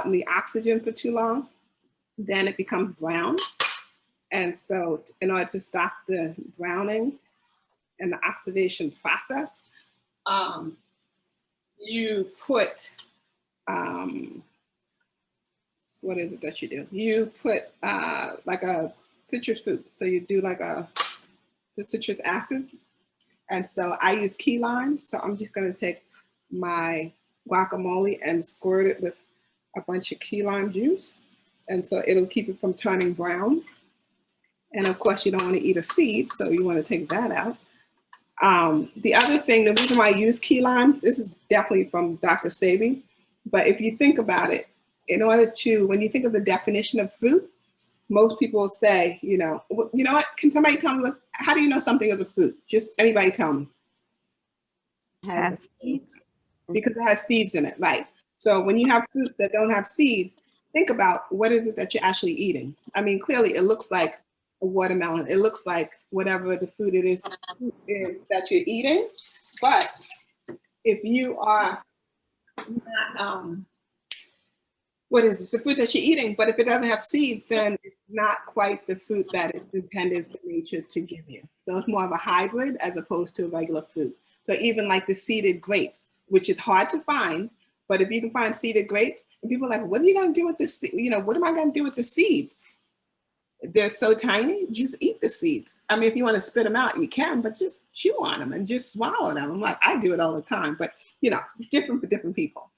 in the oxygen for too long, then it becomes brown. And so in order to stop the browning and the oxidation process, you put, what is it that you do? You put like a citrus fruit. So you do like the citrus acid. And so I use key lime. So I'm just gonna take my guacamole and squirt it with a bunch of key lime juice. And so it'll keep it from turning brown. And of course you don't wanna eat a seed, so you wanna take that out. The other thing, the reason why I use key limes, this is definitely from Dr. Sabi, but if you think about it, in order to, when you think of the definition of fruit, most people will say, you know what, can somebody tell me, how do you know something is a fruit? Just anybody tell me. Has seeds. Because it has seeds in it, right? So when you have fruit that don't have seeds, think about what is it that you're actually eating. I mean, clearly it looks like a watermelon. It looks like whatever the food it is that you're eating. But if you are not, what is it? It's the fruit that you're eating, but if it doesn't have seeds, then it's not quite the fruit that it's intended for nature to give you. So it's more of a hybrid as opposed to a regular fruit. So even like the seeded grapes, which is hard to find, but if you can find seeded grapes, and people are like, what are you gonna do with this? What am I gonna do with the seeds? They're so tiny, just eat the seeds. I mean, if you want to spit them out, you can, but just chew on them and just swallow them. I'm like, I do it all the time, but different for different people.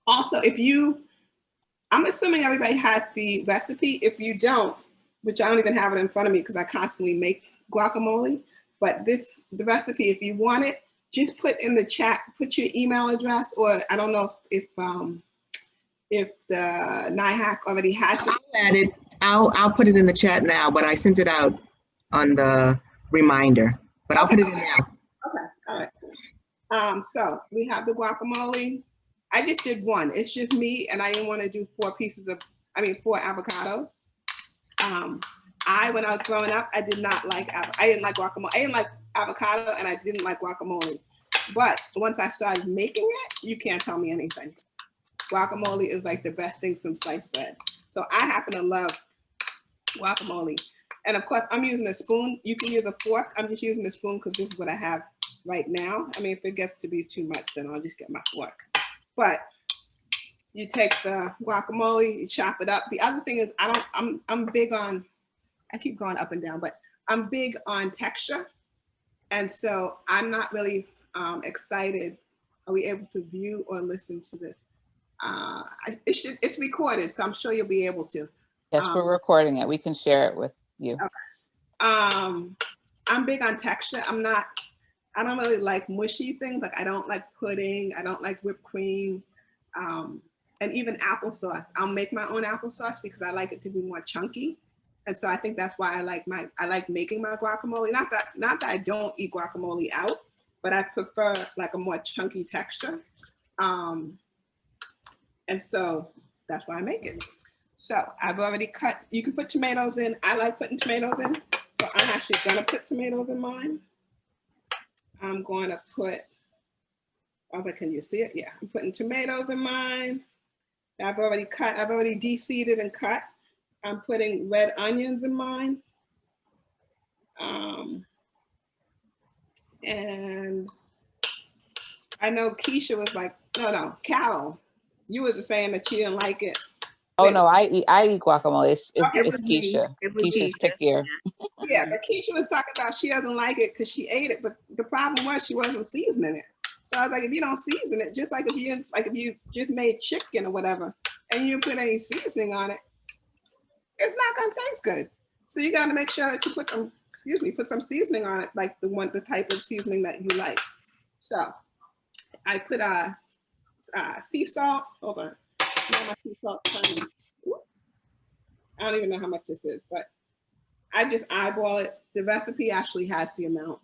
Also, I'm assuming everybody had the recipe. If you don't, which I don't even have it in front of me because I constantly make guacamole, but the recipe, if you want it, just put in the chat, put your email address, or I don't know if the NYHAC already has it. I'll add it. I'll put it in the chat now, but I sent it out on the reminder, but I'll put it in now. Okay, all right. So we have the guacamole. I just did one. It's just me, and I didn't want to do 4 avocados. When I was growing up, I didn't like guacamole. I didn't like avocado, and I didn't like guacamole. But once I started making it, you can't tell me anything. Guacamole is like the best thing since sliced bread. So I happen to love guacamole. And of course, I'm using a spoon. You can use a fork. I'm just using a spoon because this is what I have right now. I mean, if it gets to be too much, then I'll just get my fork. But you take the guacamole, you chop it up. The other thing is I'm big on, I keep going up and down, but I'm big on texture. And so I'm not really excited. Are we able to view or listen to this? It's recorded, so I'm sure you'll be able to. Yes, we're recording it. We can share it with you. Okay. I'm big on texture. I don't really like mushy things. Like I don't like pudding. I don't like whipped cream. And even applesauce. I'll make my own applesauce because I like it to be more chunky. And so I think that's why I like making my guacamole. Not that I don't eat guacamole out, but I prefer like a more chunky texture. And so that's why I make it. So I've already cut, you can put tomatoes in. I like putting tomatoes in. So I'm actually gonna put tomatoes in mine. I'm going to put, can you see it? Yeah, I'm putting tomatoes in mine. I've already cut, I've already de-seeded and cut. I'm putting red onions in mine. And I know Keisha was like, no, Carol, you was just saying that you didn't like it. Oh no, I eat guacamole. It's Keisha. Keisha's pickier. Yeah, but Keisha was talking about she doesn't like it because she ate it, but the problem was she wasn't seasoning it. So I was like, if you don't season it, just like if you just made chicken or whatever, and you put any seasoning on it, it's not gonna taste good. So you got to make sure that you put some seasoning on it, like the type of seasoning that you like. So I put sea salt. Hold on. My sea salt. Oops. I don't even know how much this is, but I just eyeball it. The recipe actually has the amount.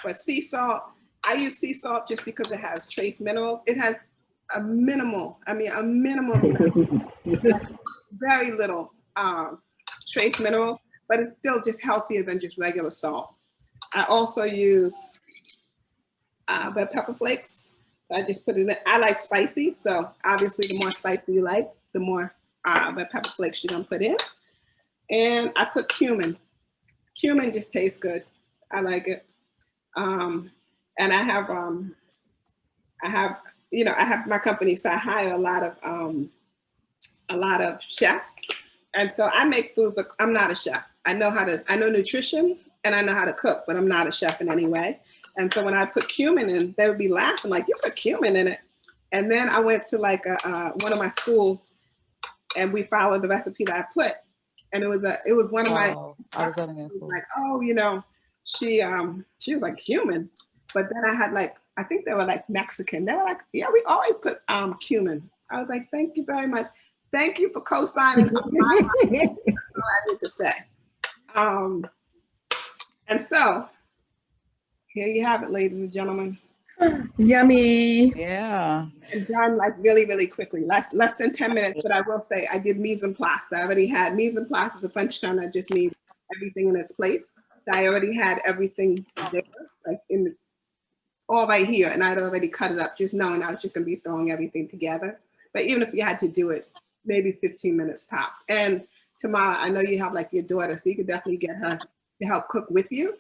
But sea salt, I use sea salt just because it has trace minerals. It has a minimal amount, very little trace mineral, but it's still just healthier than just regular salt. I also use red pepper flakes. So I just put it in. I like spicy, so obviously the more spicy you like, the more red pepper flakes you're gonna put in. And I put cumin. Cumin just tastes good. I like it. And I have my company, so I hire a lot of chefs. And so I make food, but I'm not a chef. I know nutrition and I know how to cook, but I'm not a chef in any way. And so when I put cumin in, they would be laughing like, you put cumin in it. And then I went to like one of my schools and we followed the recipe that I put. And it was one of my, I was like, oh, she was like cumin. But then I had I think they were like Mexican. They were like, yeah, we always put cumin. I was like, thank you very much. Thank you for co-signing. That's all I need to say. And so here you have it, ladies and gentlemen. Yummy. Yeah. And done really, really quickly. Less than 10 minutes, but I will say I did mise en place. I already had mise en place is a French term that just means everything in its place. I already had everything there, like all right here, and I'd already cut it up, just knowing I was just gonna be throwing everything together. But even if you had to do it, maybe 15 minutes top. And Tamara, I know you have like your daughter, so you could definitely get her to help cook with you.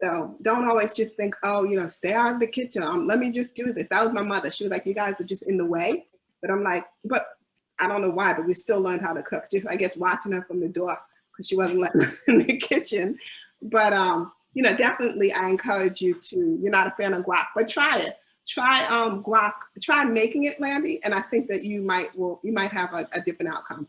So don't always just think, oh, stay out of the kitchen. Let me just do this. That was my mother. She was like, you guys are just in the way. But I'm like, but I don't know why, but we still learned how to cook. Just, I guess, watching her from the door because she wasn't letting us in the kitchen. But, definitely I encourage you to, you're not a fan of guac, but try it. Try guac, try making it, Landy. And I think that you might have a different outcome.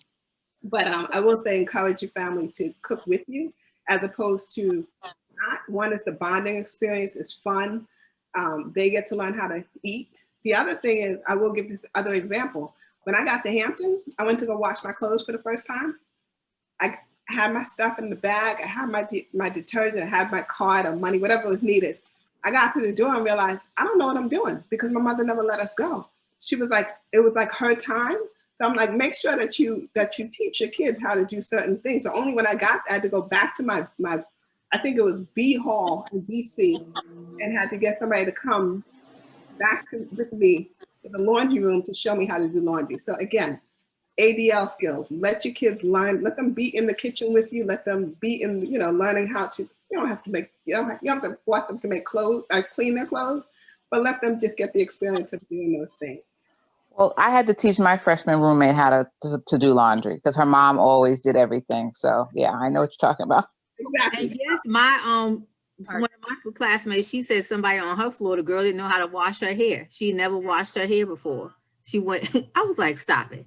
But I will say encourage your family to cook with you as opposed to not. One is a bonding experience. It's fun. They get to learn how to eat. The other thing is, I will give this other example. When I got to Hampton, I went to go wash my clothes for the first time. I had my stuff in the bag. I had my detergent. I had my card or money, whatever was needed. I got to the door and realized I don't know what I'm doing because my mother never let us go. She was like, it was like her time. So I'm like, make sure that you teach your kids how to do certain things. So only when I had to go back to my I think it was B Hall in DC, and had to get somebody to come back with me to the laundry room to show me how to do laundry. So again, ADL skills. Let your kids learn. Let them be in the kitchen with you. Let them be in, learning how to. You don't have to force them to make clothes, clean their clothes, but let them just get the experience of doing those things. Well, I had to teach my freshman roommate how to do laundry because her mom always did everything. So yeah, I know what you're talking about. Exactly. And yes, one of my classmates, she said somebody on her floor, the girl didn't know how to wash her hair. She never washed her hair before. She went, I was like, stop it.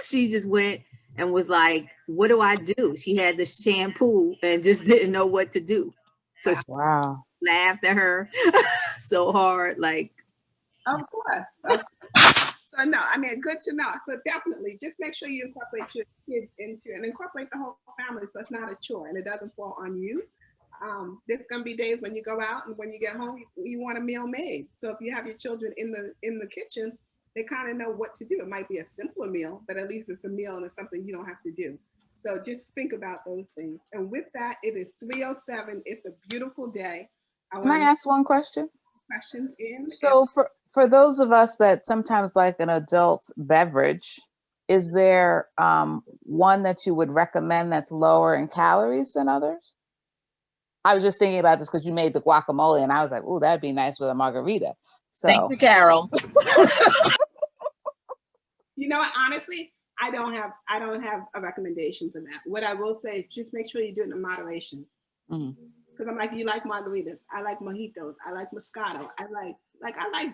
She just went and was like, what do I do? She had the shampoo and just didn't know what to do. So she laughed at her so hard, like. Of course. So no, I mean, good to know. So definitely just make sure you incorporate your kids into and incorporate the whole family so it's not a chore and it doesn't fall on you. There's gonna be days when you go out and when you get home, you want a meal made. So if you have your children in the kitchen, they kind of know what to do. It might be a simpler meal, but at least it's a meal and it's something you don't have to do. So just think about those things. And with that, it is 3:07. It's a beautiful day. Can I ask one question? Question in. So for those of us that sometimes like an adult beverage, is there one that you would recommend that's lower in calories than others? I was just thinking about this because you made the guacamole and I was like, oh, that'd be nice with a margarita. So thank you, Carol. You know what, honestly, I don't have a recommendation for that. What I will say is just make sure you do it in moderation. Because I'm like, you like margaritas. I like mojitos. I like Moscato. I like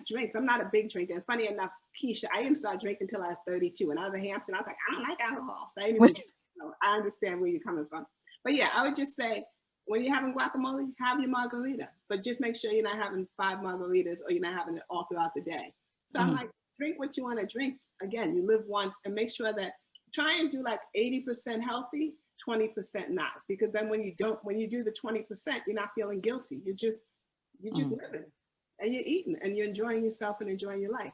drinks. I'm not a big drinker. And funny enough, Keisha, I didn't start drinking until I was 32. And I was in Hampton. I was like, I don't like alcohol. So I didn't even drink. So I understand where you're coming from. But yeah, I would just say, when you're having guacamole, have your margarita. But just make sure you're not having 5 margaritas or you're not having it all throughout the day. So I'm like, drink what you want to drink. Again, you live once, and make sure that try and do like 80% healthy, 20% not. Because then when you do the 20%, you're not feeling guilty. You're just living and you're eating and you're enjoying yourself and enjoying your life.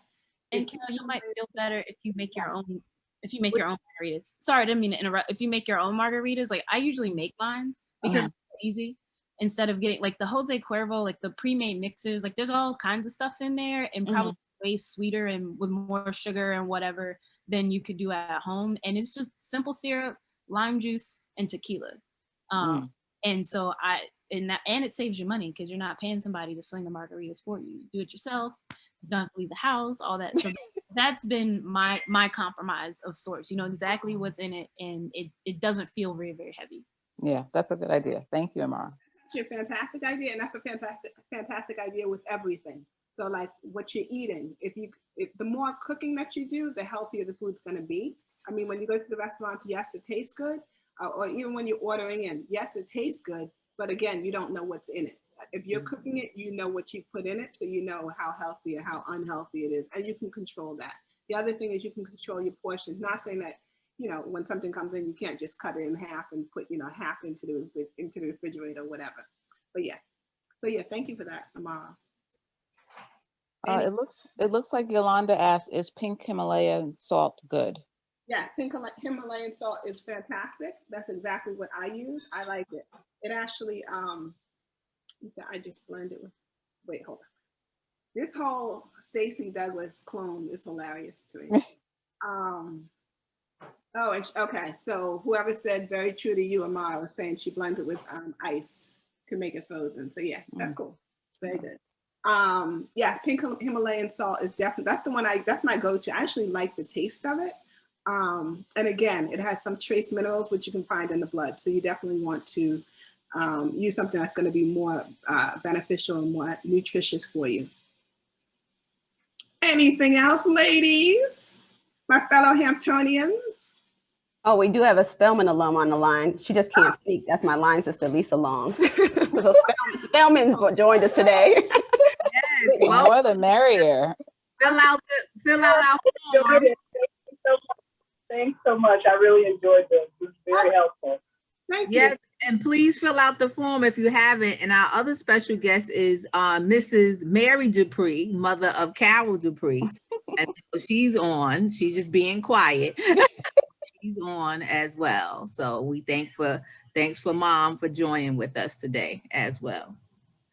And Carol, you might feel better if you make your own. If you make your own margaritas. Sorry, I didn't mean to interrupt. If you make your own margaritas, like I usually make mine because it's easy. Instead of getting like the Jose Cuervo, like the pre-made mixers, like there's all kinds of stuff in there and probably way sweeter and with more sugar and whatever than you could do at home. And it's just simple syrup, lime juice, and tequila. And so and it saves you money because you're not paying somebody to sling the margaritas for you. You do it yourself. You don't have to leave the house, all that. So that's been my compromise of sorts. You know exactly what's in it, and it doesn't feel very, very heavy. Yeah, that's a good idea. Thank you, Amara. It's a fantastic idea, and that's a fantastic idea with everything. So like what you're eating, if the more cooking that you do, the healthier the food's going to be. I mean, when you go to the restaurant, yes, it tastes good, or even when you're ordering in, yes, it tastes good, but again, you don't know what's in it. If you're cooking it, you know what you put in it, so you know how healthy or how unhealthy it is, and you can control that. The other thing is you can control your portions. Not saying that, you know, when something comes in, you can't just cut it in half and put, you know, half into the refrigerator or whatever. But yeah, so yeah, thank you for that, Amara. It looks like Yolanda asked, is pink Himalayan salt good? Yes, pink Himalayan salt is fantastic. That's exactly what I use. I like it. It actually, I just blended with, wait, hold on. This whole Stacey Douglas clone is hilarious to me. Okay, so whoever said very true to you, Amara, was saying she blended with ice to make it frozen. So yeah, that's cool. Very good. Yeah, pink Himalayan salt is definitely, that's my go-to. I actually like the taste of it. And again, it has some trace minerals, which you can find in the blood. So you definitely want to use something that's going to be more beneficial and more nutritious for you. Anything else, ladies? My fellow Hamptonians? Oh, we do have a Spelman alum on the line. She just can't speak. That's my line sister, Lisa Long. So Spelman's joined us today. Yes, The more the merrier. Fill out our form. Thanks so much. I really enjoyed this. It was very helpful. Thank you. Yes, and please fill out the form if you haven't. And our other special guest is Mrs. Mary Dupree, mother of Carol Dupree. And so she's on. She's just being quiet. She's on as well. So we thanks for Mom for joining with us today as well.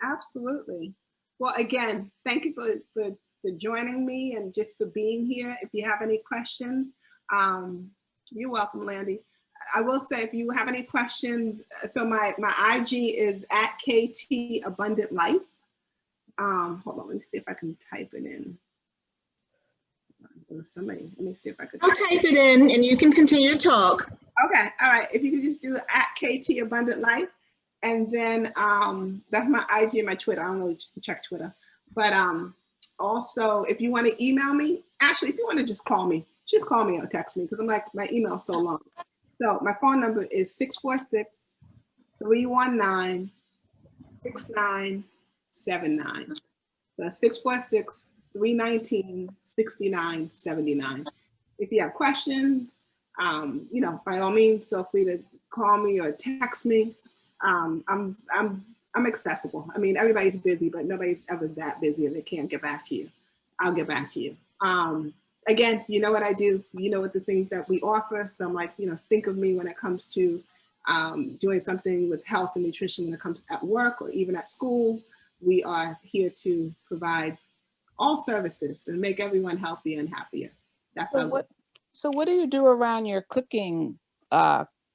Absolutely. Well, again, thank you for joining me and just for being here. If you have any questions, you're welcome, Landy. I will say, if you have any questions, so my IG is at KT Abundant Life. Hold on, let me see if I can type it in. Let me see if I could. I'll type it in and you can continue to talk. Okay, all right. If you could just do at KT Abundant Life. And then that's my IG and my Twitter. I don't really check Twitter. But also, if you want to email me, actually, if you want to just call me or text me, because I'm like, my email's so long. So my phone number is 646-319-6979. So 646-319-6979. If you have questions, you know, by all means, feel free to call me or text me. I'm accessible. I mean, everybody's busy, but nobody's ever that busy if they can't get back to you. I'll get back to you. Again, you know what I do. You know what the things that we offer. So I'm like, you know, think of me when it comes to doing something with health and nutrition when it comes at work or even at school. We are here to provide all services and make everyone healthier and happier. That's So what do you do around your cooking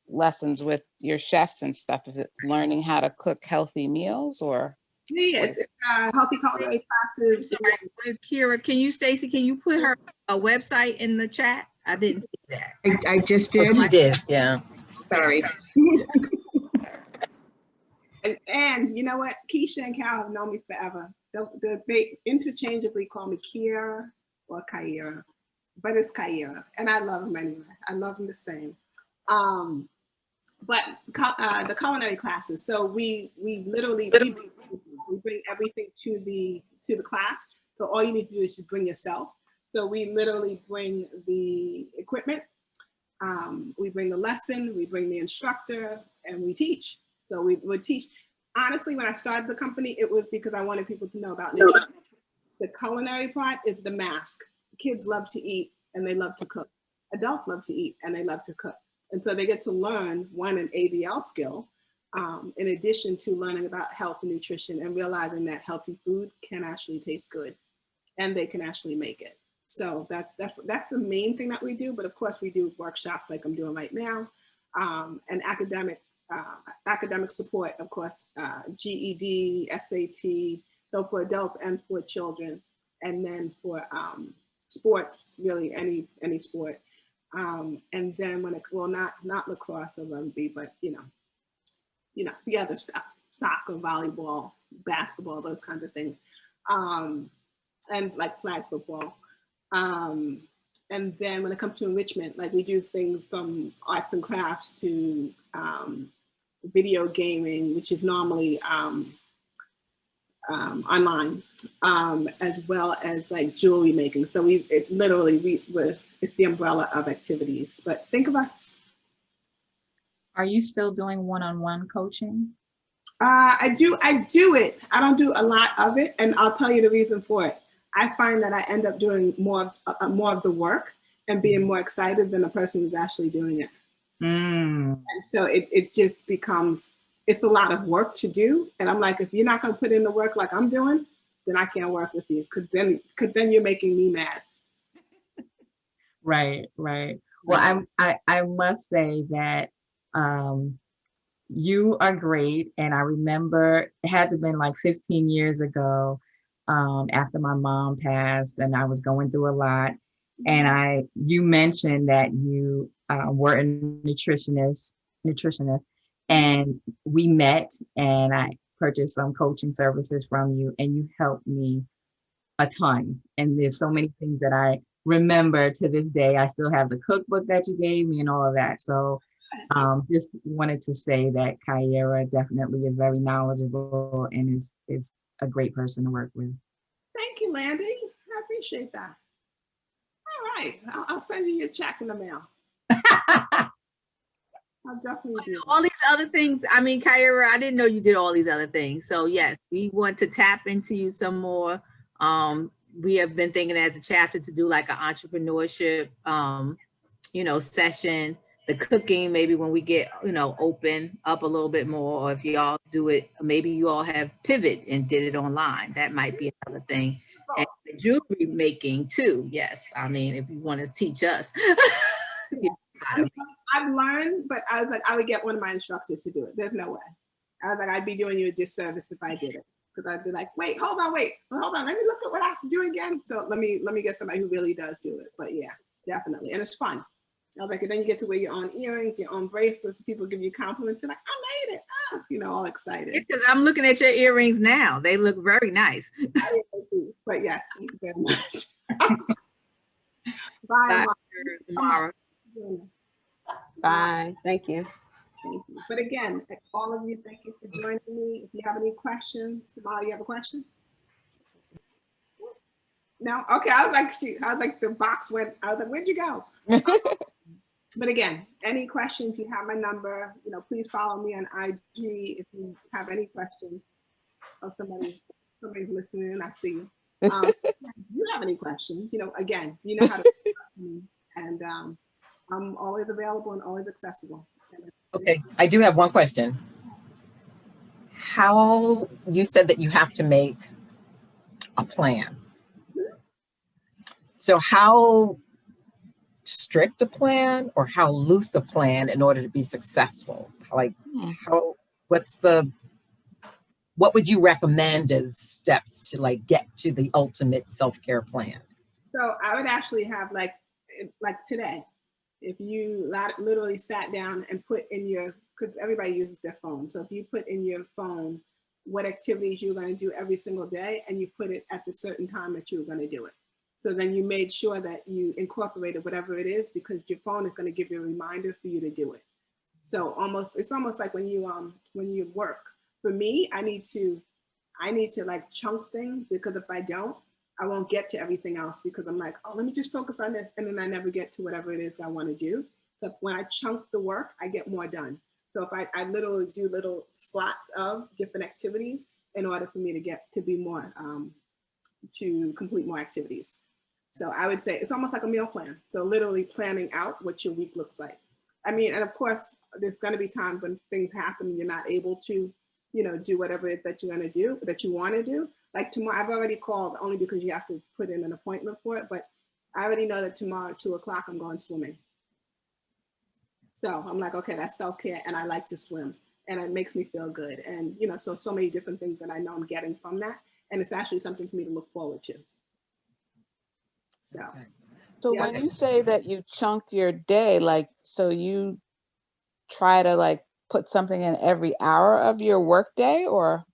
lessons with your chefs and stuff? Is it learning how to cook healthy meals or? Yes, healthy culinary classes. Kira, Stacey, can you put her website in the chat? I didn't see that. I just did. Oh, she did, yeah. Sorry. And you know what? Keisha and Cal have known me forever. They interchangeably call me Kiera or Kyra, but it's Kyra, and I love them anyway. I love them the same. But the culinary classes. So we literally we bring everything to the class. So all you need to do is just bring yourself. So we literally bring the equipment, we bring the lesson, we bring the instructor, and we teach. So we would teach. Honestly, when I started the company, it was because I wanted people to know about nutrition. The culinary part is the mask. Kids love to eat and they love to cook. Adults love to eat and they love to cook. And so they get to learn, one, an ADL skill, in addition to learning about health and nutrition and realizing that healthy food can actually taste good and they can actually make it. So that's the main thing that we do. But of course, we do workshops like I'm doing right now, and academic support, of course, GED, SAT, so for adults and for children, and then for sports, really any sport. And then when not lacrosse or rugby, but you know the other stuff, soccer, volleyball, basketball, those kinds of things, and like flag football. And then when it comes to enrichment, like we do things from arts and crafts to video gaming, which is normally online, as well as like jewelry making. So it's the umbrella of activities. But think of us. Are you still doing one-on-one coaching? I do it. I don't do a lot of it, and I'll tell you the reason for it. I find that I end up doing more of the work and being more excited than the person who's actually doing it. And so it just becomes, it's a lot of work to do. And I'm like, if you're not going to put in the work like I'm doing, then I can't work with you, because then you're making me mad. Right. Well, I must say that you are great. And I remember it had to have been like 15 years ago, after my mom passed, and I was going through a lot. And you mentioned that you were a nutritionist, and we met, and I purchased some coaching services from you, and you helped me a ton. And there's so many things that I remember to this day. I still have the cookbook that you gave me and all of that. So just wanted to say that Kyra definitely is very knowledgeable and is a great person to work with. Thank you, Landy. I appreciate that. All right, I'll send you your check in the mail. I'll definitely do all these other things. I mean, Kyra, I didn't know you did all these other things. So yes, we want to tap into you some more. We have been thinking as a chapter to do like an entrepreneurship, session. The cooking, maybe when we get, open up a little bit more, or if y'all do it, maybe you all have pivot and did it online. That might be another thing. And the jewelry making too. Yes. I mean, if you want to teach us. I've learned, but I was like, I would get one of my instructors to do it. There's no way. I was like, I'd be doing you a disservice if I did it. Because I'd be like, wait, hold on. Let me look at what I have to do again. So let me get somebody who really does do it. But yeah, definitely. And it's fun. I was like, and then you get to wear your own earrings, your own bracelets. People give you compliments. You're like, I made it. All excited. Because I'm looking at your earrings now. They look very nice. But yeah, thank you very much. Bye, Mara. Bye. Thank you. Thank you. But again, all of you, thank you for joining me. If you have any questions, Mara, you have a question? No? Okay, I was like, the box went, I was like, where'd you go? But again, any questions, you have my number, please follow me on IG if you have any questions. Or somebody's listening, I see you. If you have any questions, again, you know how to reach out to me. And I'm always available and always accessible. Okay, I do have one question. How, you said that you have to make a plan. So how strict a plan or how loose a plan in order to be successful? Like what would you recommend as steps to like get to the ultimate self-care plan? So I would actually have like today, if you literally sat down and put in your, because everybody uses their phone. So if you put in your phone what activities you're going to do every single day, and you put it at the certain time that you were going to do it. So then you made sure that you incorporated whatever it is, because your phone is going to give you a reminder for you to do it. So it's almost like when you work. For me, I need to like chunk things, because if I don't, I won't get to everything else, because I'm like, oh, let me just focus on this. And then I never get to whatever it is I want to do. So when I chunk the work, I get more done. So if I literally do little slots of different activities in order for me to get to be more, to complete more activities. So I would say it's almost like a meal plan. So literally planning out what your week looks like. I mean, and of course, there's going to be times when things happen and you're not able to, do whatever it is that you're going to do, that you want to do. Like tomorrow, I've already called, only because you have to put in an appointment for it, but I already know that tomorrow at 2 o'clock, I'm going swimming. So I'm like, okay, that's self-care, and I like to swim, and it makes me feel good. And, so many different things that I know I'm getting from that. And it's actually something for me to look forward to. So yeah. When you say that you chunk your day, like, so you try to like put something in every hour of your workday, or,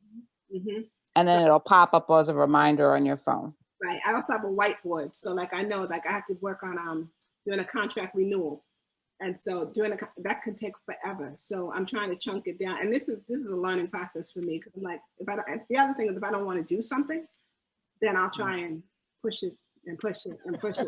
and then it'll pop up as a reminder on your phone. Right. I also have a whiteboard. So like, I know, like I have to work on doing a contract renewal. And so that can take forever. So I'm trying to chunk it down. And this is a learning process for me, because I'm like, the other thing is, if I don't want to do something, then I'll try and push it and push it and push it.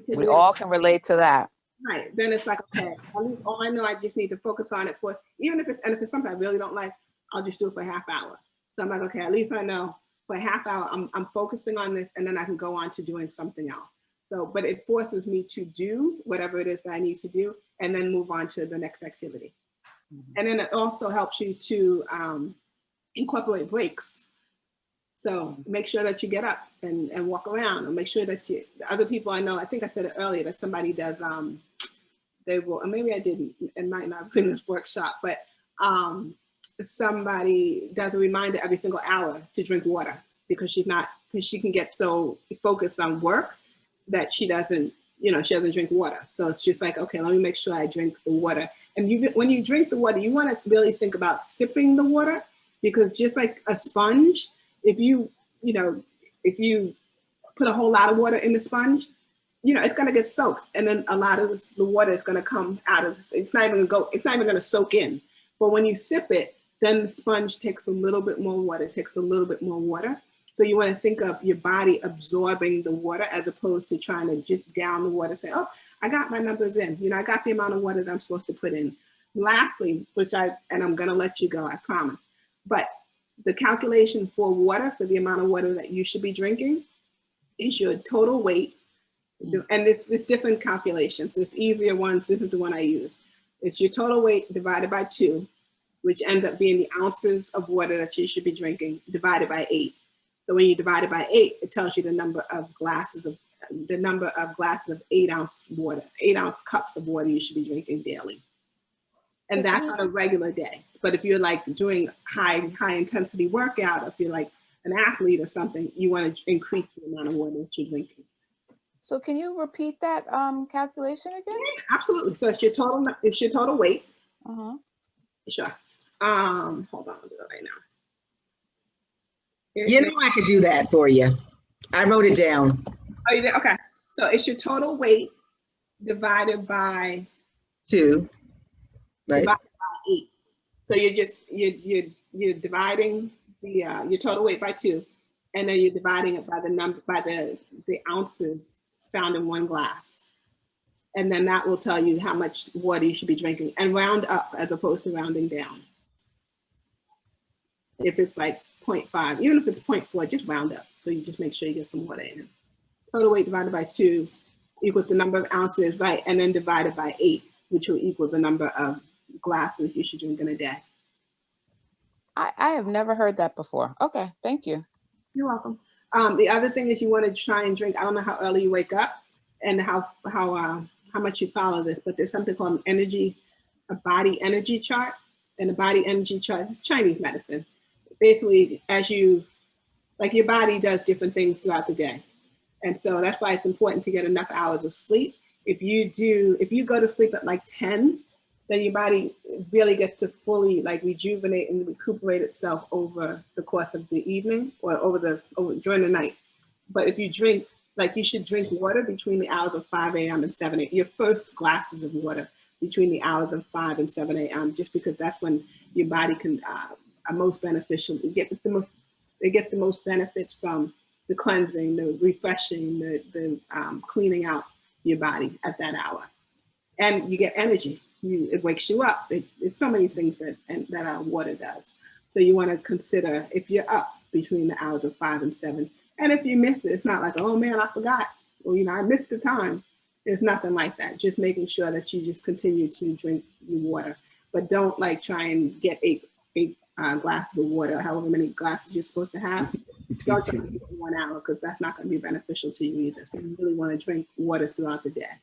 We all can relate to that. Right. Then it's like, okay, at least I know I just need to focus on it for, even if it's something I really don't like, I'll just do it for a half hour. So I'm like, okay, at least I know for a half hour, I'm focusing on this, and then I can go on to doing something else. So, but it forces me to do whatever it is that I need to do, and then move on to the next activity. And then it also helps you to incorporate breaks. So make sure that you get up and walk around, and make sure that the other people I know, I think I said it earlier, that somebody does, they will, or maybe I didn't, it might not have been this workshop, but somebody does a reminder every single hour to drink water, because she can get so focused on work that she doesn't drink water. So it's just like, okay, let me make sure I drink the water. And when you drink the water, you want to really think about sipping the water, because just like a sponge, if you put a whole lot of water in the sponge, it's going to get soaked, and then a lot of the water is going to come out of, it's not even going to soak in. But when you sip it, then the sponge takes a little bit more water, So you want to think of your body absorbing the water, as opposed to trying to just down the water, say, oh, I got my numbers in. I got the amount of water that I'm supposed to put in. Lastly, and I'm going to let you go, I promise. But the calculation for water, for the amount of water that you should be drinking, is your total weight. And there's different calculations. There's easier ones. This is the one I use. It's your total weight divided by 2, which ends up being the ounces of water that you should be drinking, divided by 8. So when you divide it by 8, it tells you the number of glasses of 8-ounce water, 8-ounce cups of water you should be drinking daily. And that's on a regular day. But if you're like doing high intensity workout, if you're like an athlete or something, you want to increase the amount of water that you're drinking. So can you repeat that calculation again? Absolutely. So it's your total weight. Sure. Hold on, I'll do it right now. I could do that for you. I wrote it down. Oh, you did? Okay. So it's your total weight divided by 2, right? Divided by 8. So you're dividing your total weight by 2, and then you're dividing it by the ounces found in one glass. And then that will tell you how much water you should be drinking, and round up as opposed to rounding down. If it's like 0.5, even if it's 0.4, just round up. So you just make sure you get some water in. Total weight divided by 2 equals the number of ounces, right? And then divided by 8, which will equal the number of glasses you should drink in a day. I have never heard that before. Okay, thank you. You're welcome. The other thing is, you want to try and drink, I don't know how early you wake up and how much you follow this, but there's something called a body energy chart. And the body energy chart is Chinese medicine. Basically, your body does different things throughout the day. And so that's why it's important to get enough hours of sleep. if you go to sleep at like 10, then your body really gets to fully like rejuvenate and recuperate itself over the course of the evening or during the night. But if you drink, like you should drink water between the hours of 5 a.m. and 7 a.m. Your first glasses of water between the hours of 5 and 7 a.m. just because that's when your body can are most beneficial. They get the most benefits from the cleansing, the refreshing, the cleaning out your body at that hour, and you get energy. It wakes you up. There's so many things that water does. So you want to consider if you're up between the hours of 5 and 7, and if you miss it, it's not like, oh man, I forgot. Well, I missed the time. There's nothing like that. Just making sure that you just continue to drink your water, but don't like try and get eight glasses of water, however many glasses you're supposed to have. Don't drink it in 1 hour because that's not going to be beneficial to you either. So you really want to drink water throughout the day.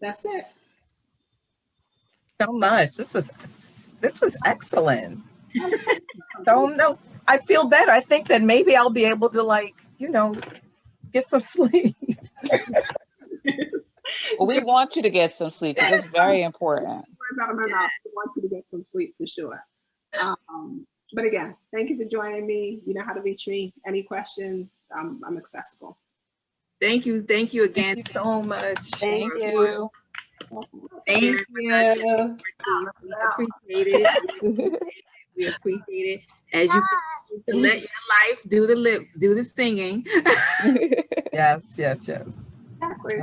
That's it. So much. This was excellent. So I feel better. I think that maybe I'll be able to get some sleep. Well, we want you to get some sleep because it's very important. We want you to get some sleep for sure. But again, thank you for joining me. You know how to reach me. Any questions? I'm accessible. Thank you again. Thank you so much. Thank you. Thank you. We appreciate it. We appreciate it. As you continue to let your life do the singing. Yes. Exactly.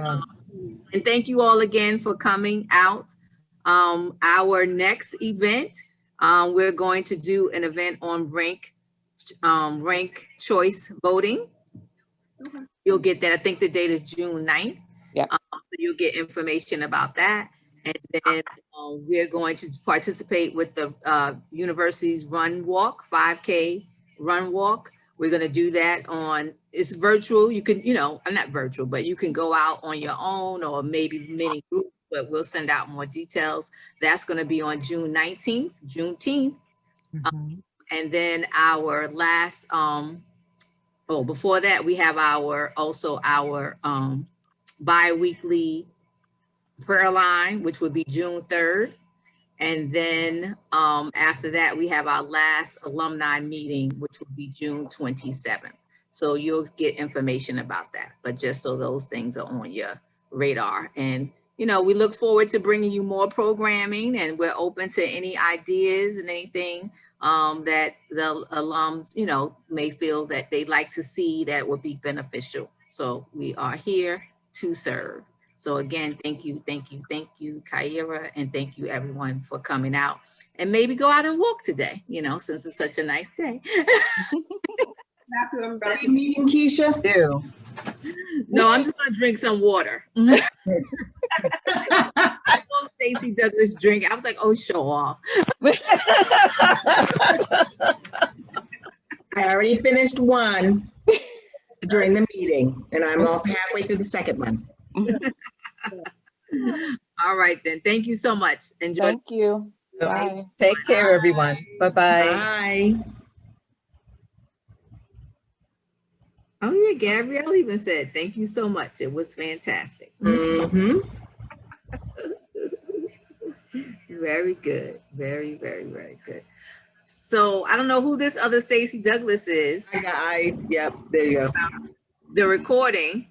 And thank you all again for coming out. Our next event, we're going to do an event on rank choice voting. Okay. You'll get that. I think the date is June 9th. Yeah. So you'll get information about that. And then we're going to participate with the university's run walk, 5K run walk. We're going to do that it's virtual. You can, not virtual, but you can go out on your own or maybe mini groups, but we'll send out more details. That's going to be on June 19th, Juneteenth. And then our last, before that, we have our bi-weekly prayer line, which would be June 3rd. And then after that, we have our last alumni meeting, which will be June 27th. So you'll get information about that, but just so those things are on your radar. And, we look forward to bringing you more programming, and we're open to any ideas and anything that the alums, may feel that they'd like to see that would be beneficial. So we are here to serve. So again, thank you, Kyra, and thank you everyone for coming out. And maybe go out and walk today, since it's such a nice day. Are you meeting Keisha? Do. No, I'm just gonna drink some water. I told Stacey Douglas drink. I was like, oh, show off. I already finished one during the meeting, and I'm all halfway through the second one. All right, then. Thank you so much. Enjoy. Thank you. Bye. Take care, everyone. Bye-bye. Bye. Oh, yeah. Gabrielle even said, thank you so much. It was fantastic. Mm-hmm. Very good. Very, very, very good. So I don't know who this other Stacey Douglas is. Yep, there you go. The recording.